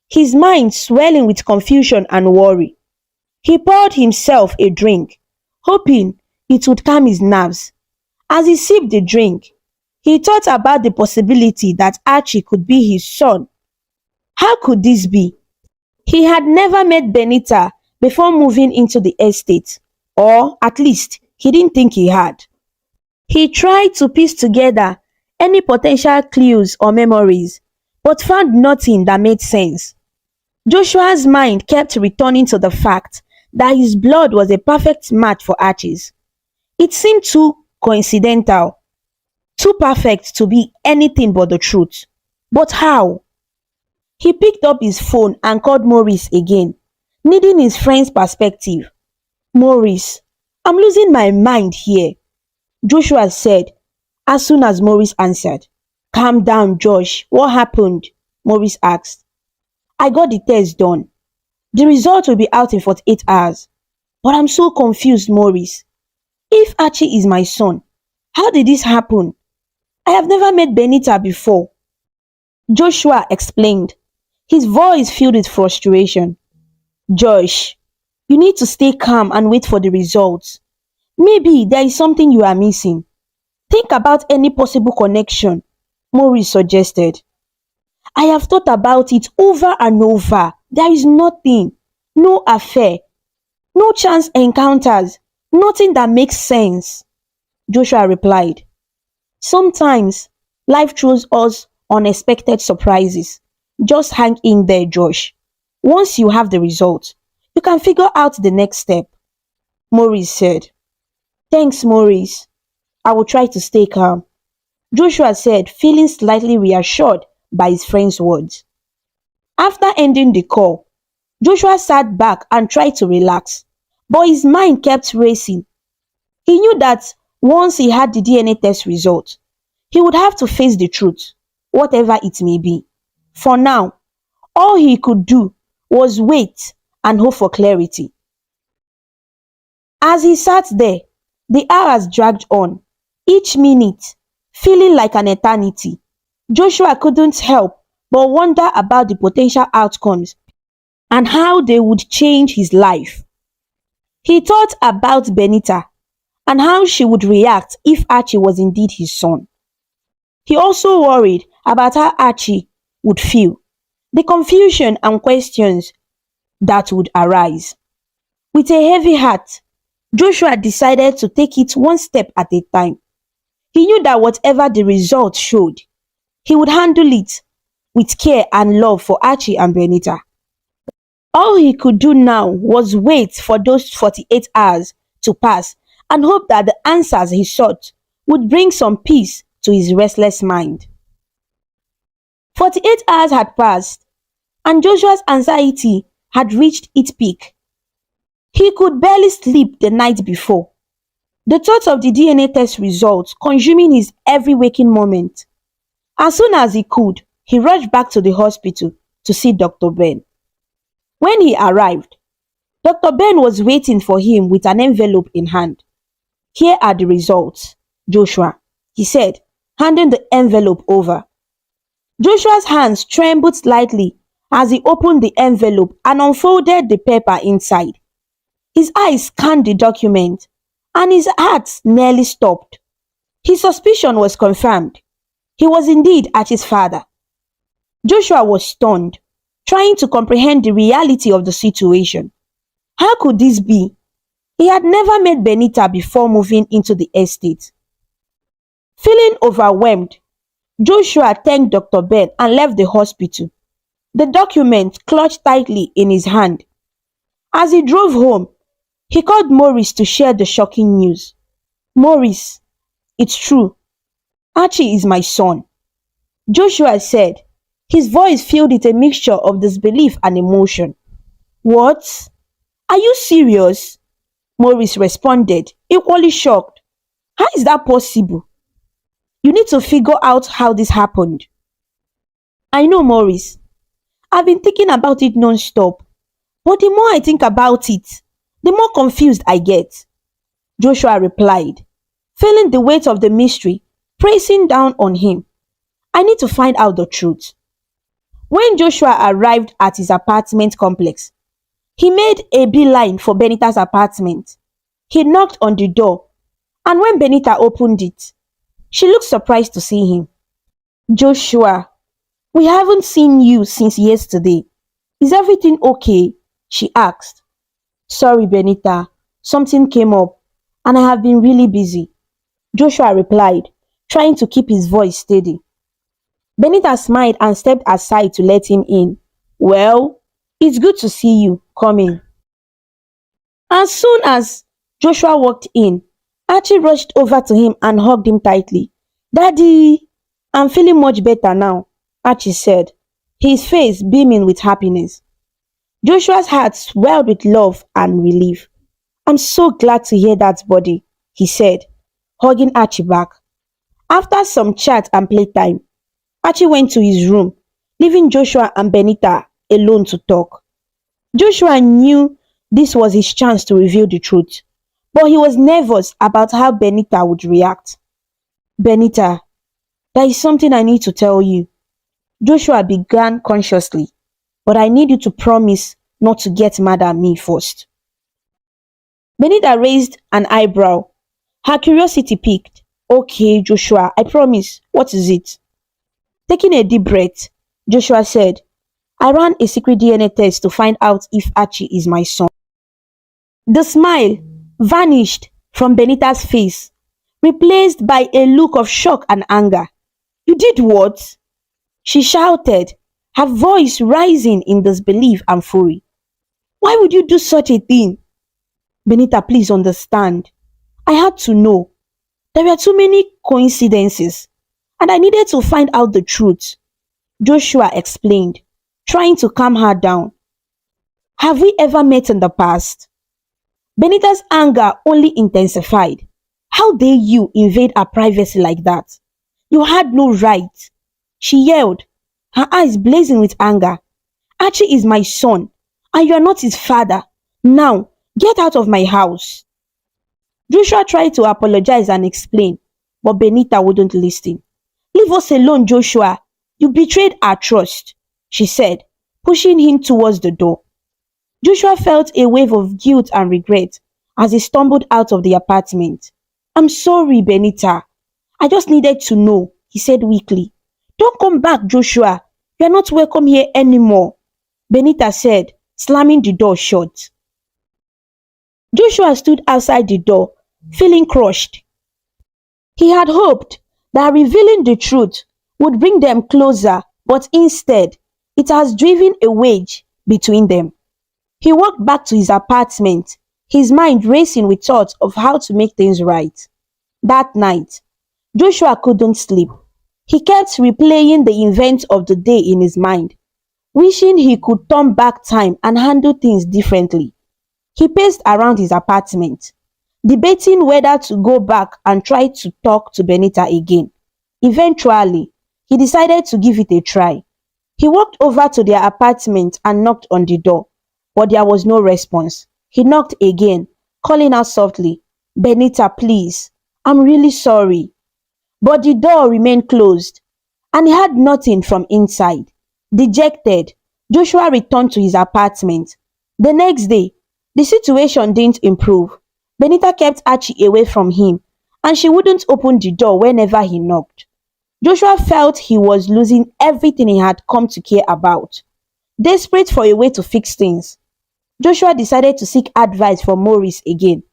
his mind swelling with confusion and worry. He poured himself a drink, hoping it would calm his nerves. As he sipped the drink, he thought about the possibility that Archie could be his son. How could this be? He had never met Benita before moving into the estate, or at least he didn't think he had. He tried to piece together any potential clues or memories, but found nothing that made sense. Joshua's mind kept returning to the fact that his blood was a perfect match for Archie's. It seemed too coincidental, too perfect to be anything but the truth. But how? He picked up his phone and called Maurice again, needing his friend's perspective. Maurice, I'm losing my mind here, Joshua said as soon as Maurice answered. Calm down, Josh. What happened? Maurice asked. I got the test done. The result will be out in 48 hours. But I'm so confused, Maurice. If Archie is my son, how did this happen? I have never met Benita before. Joshua explained, his voice filled with frustration. Josh, you need to stay calm and wait for the results. Maybe there is something you are missing. Think about any possible connection, Maurice suggested. I have thought about it over and over. There is nothing, no affair, no chance encounters, nothing that makes sense, Joshua replied. Sometimes life throws us unexpected surprises. Just hang in there, Josh. Once you have the result, you can figure out the next step, Maurice said. Thanks, Maurice. I will try to stay calm, Joshua said, feeling slightly reassured by his friend's words. After ending the call, Joshua sat back and tried to relax, but his mind kept racing. He knew that once he had the DNA test result, he would have to face the truth, whatever it may be. For now, all he could do was wait and hope for clarity. As he sat there, the hours dragged on, each minute feeling like an eternity. Joshua couldn't help but wonder about the potential outcomes and how they would change his life. He thought about Benita and how she would react if Archie was indeed his son. He also worried about how Archie would feel, the confusion and questions that would arise. With a heavy heart, Joshua decided to take it one step at a time. He knew that whatever the result showed, he would handle it with care and love for Archie and Benita. All he could do now was wait for those 48 hours to pass and hope that the answers he sought would bring some peace to his restless mind. 48 hours had passed, and Joshua's anxiety had reached its peak. He could barely sleep the night before. The thought of the DNA test results consuming his every waking moment. As soon as he could, he rushed back to the hospital to see Dr. Ben. When he arrived, Dr. Ben was waiting for him with an envelope in hand. Here are the results, Joshua, he said, handing the envelope over. Joshua's hands trembled slightly as he opened the envelope and unfolded the paper inside. His eyes scanned the document, and his heart nearly stopped. His suspicion was confirmed. He was indeed Archie's father. Joshua was stunned, trying to comprehend the reality of the situation. How could this be? He had never met Benita before moving into the estate. Feeling overwhelmed, Joshua thanked Dr. Ben and left the hospital, the document clutched tightly in his hand. As he drove home, he called Maurice to share the shocking news. Maurice, it's true. Archie is my son, Joshua said, his voice filled with a mixture of disbelief and emotion. What? Are you serious? Maurice responded, equally shocked. How is that possible? You need to figure out how this happened. I know, Maurice. I've been thinking about it non-stop. But the more I think about it, the more confused I get, Joshua replied, feeling the weight of the mystery pressing down on him. I need to find out the truth. When Joshua arrived at his apartment complex, he made a beeline for Benita's apartment. He knocked on the door, and when Benita opened it, she looked surprised to see him. Joshua, we haven't seen you since yesterday. Is everything okay? She asked. Sorry, Benita. Something came up, and I have been really busy, Joshua replied, trying to keep his voice steady. Benita smiled and stepped aside to let him in. Well, it's good to see you. Come in. As soon as Joshua walked in, Archie rushed over to him and hugged him tightly. Daddy, I'm feeling much better now, Archie said, his face beaming with happiness. Joshua's heart swelled with love and relief. I'm so glad to hear that, buddy, he said, hugging Archie back. After some chat and playtime, Archie went to his room, leaving Joshua and Benita alone to talk. Joshua knew this was his chance to reveal the truth, but he was nervous about how Benita would react. Benita, there is something I need to tell you. Joshua began consciously, but I need you to promise not to get mad at me first. Benita raised an eyebrow. Her curiosity piqued. Okay, Joshua, I promise. What is it? Taking a deep breath, Joshua said, I ran a secret DNA test to find out if Archie is my son. The smile vanished from Benita's face, replaced by a look of shock and anger. You did what? She shouted, her voice rising in disbelief and fury. Why would you do such a thing? Benita, please understand. I had to know. There were too many coincidences, and I needed to find out the truth, Joshua explained, trying to calm her down. Have we ever met in the past? Benita's anger only intensified. How dare you invade our privacy like that? You had no right. She yelled, her eyes blazing with anger. Archie is my son, and you are not his father. Now, get out of my house. Joshua tried to apologize and explain, but Benita wouldn't listen. Leave us alone, Joshua. You betrayed our trust, she said, pushing him towards the door. Joshua felt a wave of guilt and regret as he stumbled out of the apartment. I'm sorry, Benita. I just needed to know, he said weakly. Don't come back, Joshua. You are not welcome here anymore, Benita said, slamming the door shut. Joshua stood outside the door, feeling crushed. He had hoped that revealing the truth would bring them closer, but instead, it has driven a wedge between them. He walked back to his apartment, his mind racing with thoughts of how to make things right. That night, Joshua couldn't sleep. He kept replaying the events of the day in his mind, wishing he could turn back time and handle things differently. He paced around his apartment, debating whether to go back and try to talk to Benita again. Eventually, he decided to give it a try. He walked over to their apartment and knocked on the door, but there was no response. He knocked again, calling out softly, Benita, please, I'm really sorry. But the door remained closed, and he had nothing from inside. Dejected, Joshua returned to his apartment. The next day, the situation didn't improve. Benita kept Archie away from him, and she wouldn't open the door whenever he knocked. Joshua felt he was losing everything he had come to care about. Desperate for a way to fix things, Joshua decided to seek advice from Maurice again.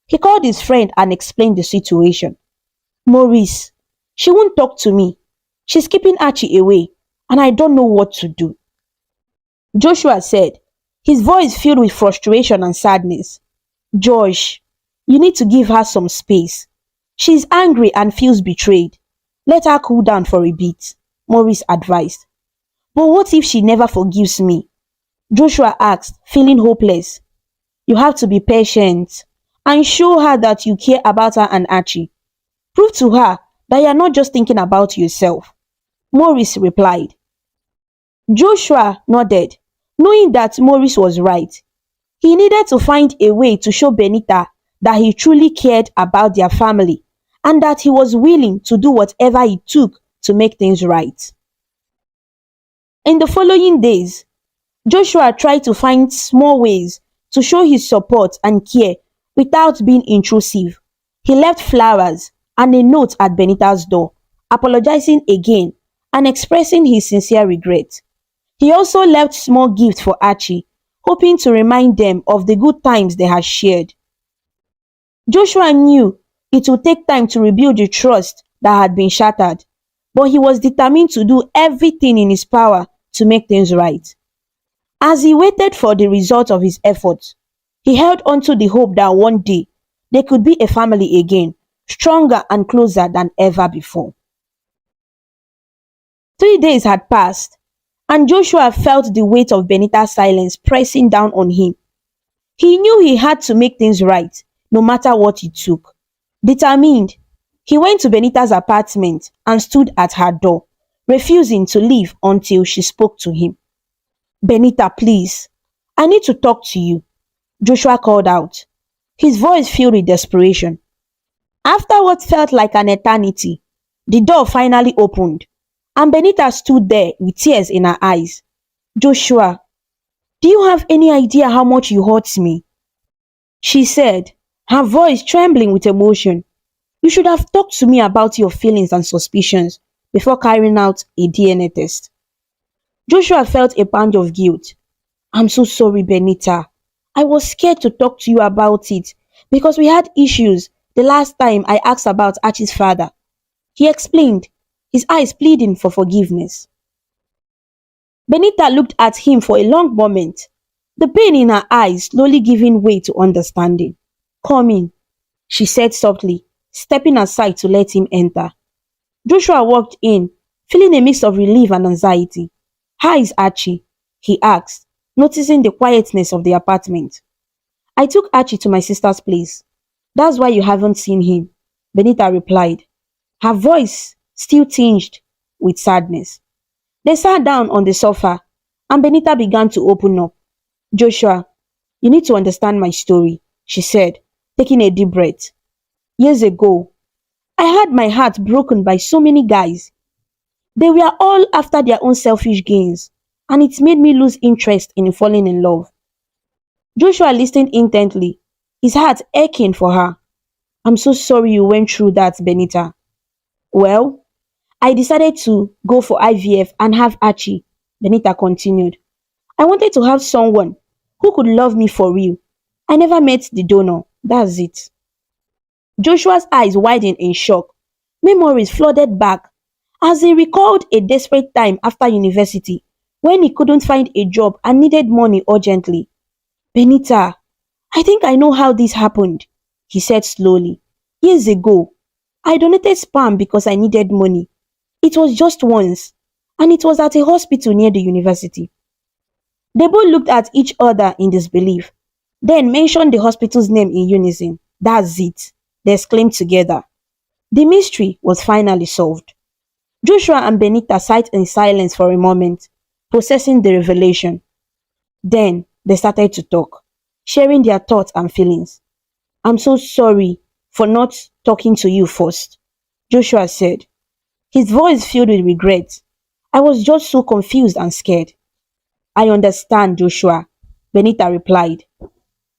He called his friend and explained the situation. Maurice, she won't talk to me. She's keeping Archie away, and I don't know what to do, Joshua said, his voice filled with frustration and sadness. Josh, you need to give her some space. She's angry and feels betrayed. Let her cool down for a bit, Maurice advised. But what if she never forgives me? Joshua asked, feeling hopeless. You have to be patient and show her that you care about her and Archie. Prove to her that you are not just thinking about yourself, Maurice replied. Joshua nodded, knowing that Maurice was right. He needed to find a way to show Benita that he truly cared about their family and that he was willing to do whatever it took to make things right. In the following days, Joshua tried to find small ways to show his support and care without being intrusive. He left flowers and a note at Benita's door, apologizing again and expressing his sincere regret. He also left small gifts for Archie, hoping to remind them of the good times they had shared. Joshua knew It would take time to rebuild the trust that had been shattered, but he was determined to do everything in his power to make things right. As he waited for the result of his efforts, he held on to the hope that one day they could be a family again, stronger and closer than ever before. 3 days had passed, and Joshua felt the weight of Benita's silence pressing down on him. He knew he had to make things right, no matter what it took. Determined, he went to Benita's apartment and stood at her door, refusing to leave until she spoke to him. Benita, please, I need to talk to you, Joshua called out, his voice filled with desperation. After what felt like an eternity, the door finally opened, and Benita stood there with tears in her eyes. Joshua, do you have any idea how much you hurt me? She said, her voice trembling with emotion. You should have talked to me about your feelings and suspicions before carrying out a DNA test. Joshua felt a pang of guilt. I'm so sorry, Benita. I was scared to talk to you about it because we had issues the last time I asked about Archie's father. He explained, his eyes pleading for forgiveness. Benita looked at him for a long moment, the pain in her eyes slowly giving way to understanding. Come in, she said softly, stepping aside to let him enter. Joshua walked in, feeling a mix of relief and anxiety. How is Archie? He asked, noticing the quietness of the apartment. I took Archie to my sister's place. That's why you haven't seen him, Benita replied, her voice still tinged with sadness. They sat down on the sofa, and Benita began to open up. Joshua, you need to understand my story, she said, taking a deep breath. Years ago, I had my heart broken by so many guys. They were all after their own selfish gains, and it made me lose interest in falling in love. Joshua listened intently, his heart aching for her. I'm so sorry you went through that, Benita. Well, I decided to go for IVF and have Archie, Benita continued. I wanted to have someone who could love me for real. I never met the donor, that's it. Joshua's eyes widened in shock. Memories flooded back as he recalled a desperate time after university when he couldn't find a job and needed money urgently. Benita, I think I know how this happened, he said slowly. Years ago, I donated sperm because I needed money. It was just once, and it was at a hospital near the university. They both looked at each other in disbelief, then mentioned the hospital's name in unison. That's it, they exclaimed together. The mystery was finally solved. Joshua and Benita sat in silence for a moment, processing the revelation. Then they started to talk, sharing their thoughts and feelings. I'm so sorry for not talking to you first, Joshua said, his voice filled with regret. I was just so confused and scared. I understand, Joshua, Benita replied,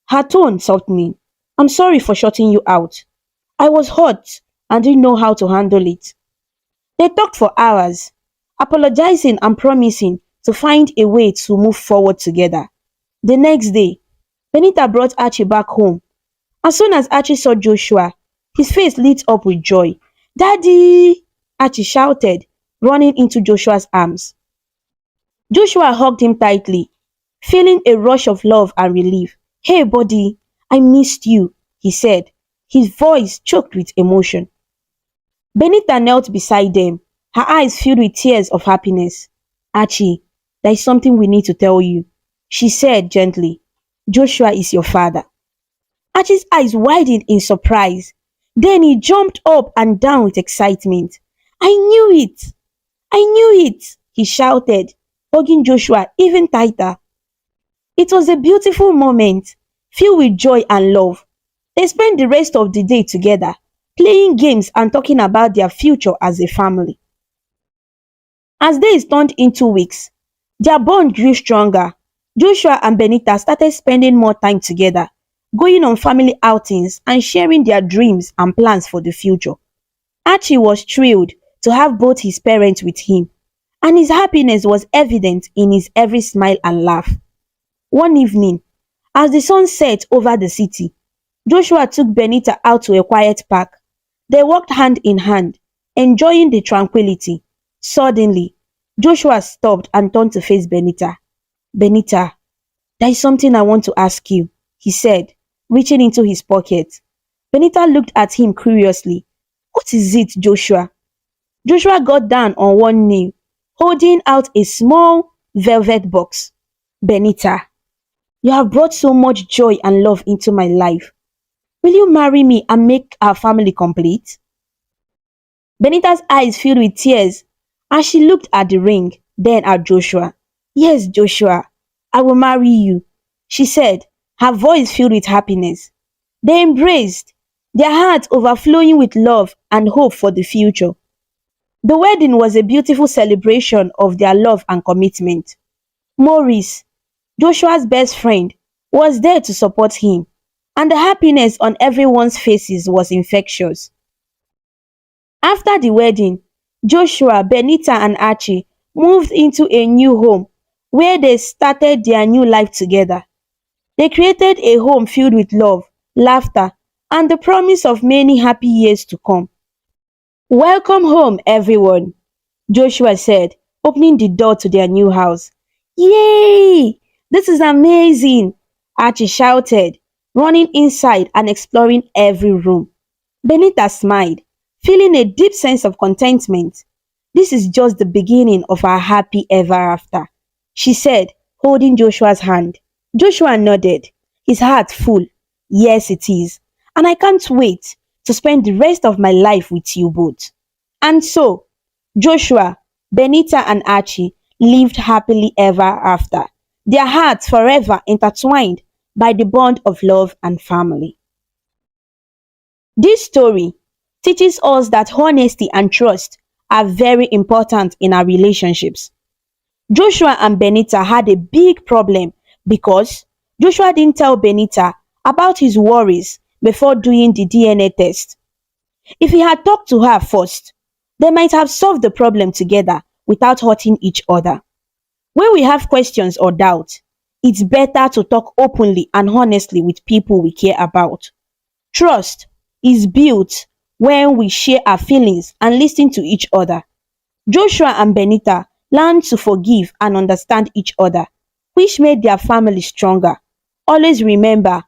her tone softening. I'm sorry for shutting you out. I was hurt and didn't know how to handle it. They talked for hours, apologizing and promising to find a way to move forward together. The next day, Benita brought Archie back home. As soon as Archie saw Joshua, his face lit up with joy. Daddy! Archie shouted, running into Joshua's arms. Joshua hugged him tightly, feeling a rush of love and relief. Hey, buddy, I missed you, he said, his voice choked with emotion. Benita knelt beside them, her eyes filled with tears of happiness. Archie, there is something we need to tell you, she said gently. Joshua is your father. Archie's eyes widened in surprise. Then he jumped up and down with excitement. I knew it! I knew it! He shouted, hugging Joshua even tighter. It was a beautiful moment, filled with joy and love. They spent the rest of the day together, playing games and talking about their future as a family. As days turned into weeks, their bond grew stronger. Joshua and Benita started spending more time together, going on family outings and sharing their dreams and plans for the future. Archie was thrilled to have both his parents with him, and his happiness was evident in his every smile and laugh. One evening, as the sun set over the city, Joshua took Benita out to a quiet park They walked hand in hand, enjoying the tranquility. Suddenly, Joshua stopped and turned to face Benita. Benita, there is something I want to ask you, he said, reaching into his pocket. Benita looked at him curiously. What is it, Joshua? Joshua got down on one knee, holding out a small velvet box. Benita, you have brought so much joy and love into my life. Will you marry me and make our family complete? Benita's eyes filled with tears as she looked at the ring, then at Joshua. Yes, Joshua, I will marry you, she said, her voice filled with happiness. They embraced, their hearts overflowing with love and hope for the future. The wedding was a beautiful celebration of their love and commitment. Maurice, Joshua's best friend, was there to support him, and the happiness on everyone's faces was infectious. After the wedding, Joshua, Benita, and Archie moved into a new home where they started their new life together. They created a home filled with love, laughter, and the promise of many happy years to come. Welcome home, everyone, Joshua said, opening the door to their new house. Yay! This is amazing! Archie shouted, running inside and exploring every room. Benita smiled, feeling a deep sense of contentment. This is just the beginning of our happy ever after, she said, holding Joshua's hand. Joshua nodded, his heart full. Yes, it is. And I can't wait to spend the rest of my life with you both. And so, Joshua, Benita, and Archie lived happily ever after, their hearts forever intertwined by the bond of love and family. This story teaches us that honesty and trust are very important in our relationships. Joshua and Benita had a big problem because Joshua didn't tell Benita about his worries before doing the DNA test. If he had talked to her first, they might have solved the problem together without hurting each other. When we have questions or doubts, it's better to talk openly and honestly with people we care about. Trust is built when we share our feelings and listen to each other. Joshua and Benita learned to forgive and understand each other, which made their family stronger. Always remember,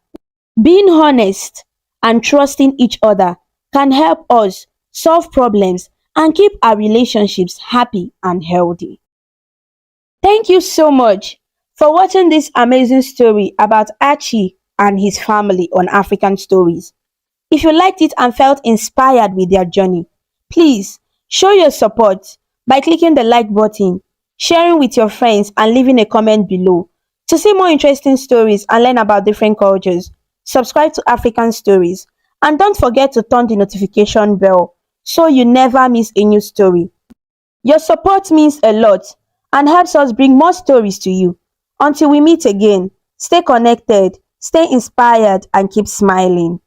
being honest and trusting each other can help us solve problems and keep our relationships happy and healthy. Thank you so much for watching this amazing story about Archie and his family on African Stories. If you liked it and felt inspired with their journey, please show your support by clicking the like button, sharing with your friends, and leaving a comment below. To see more interesting stories and learn about different cultures, subscribe to African Stories, and don't forget to turn the notification bell so you never miss a new story. Your support means a lot and helps us bring more stories to you. Until we meet again, stay connected, stay inspired, and keep smiling.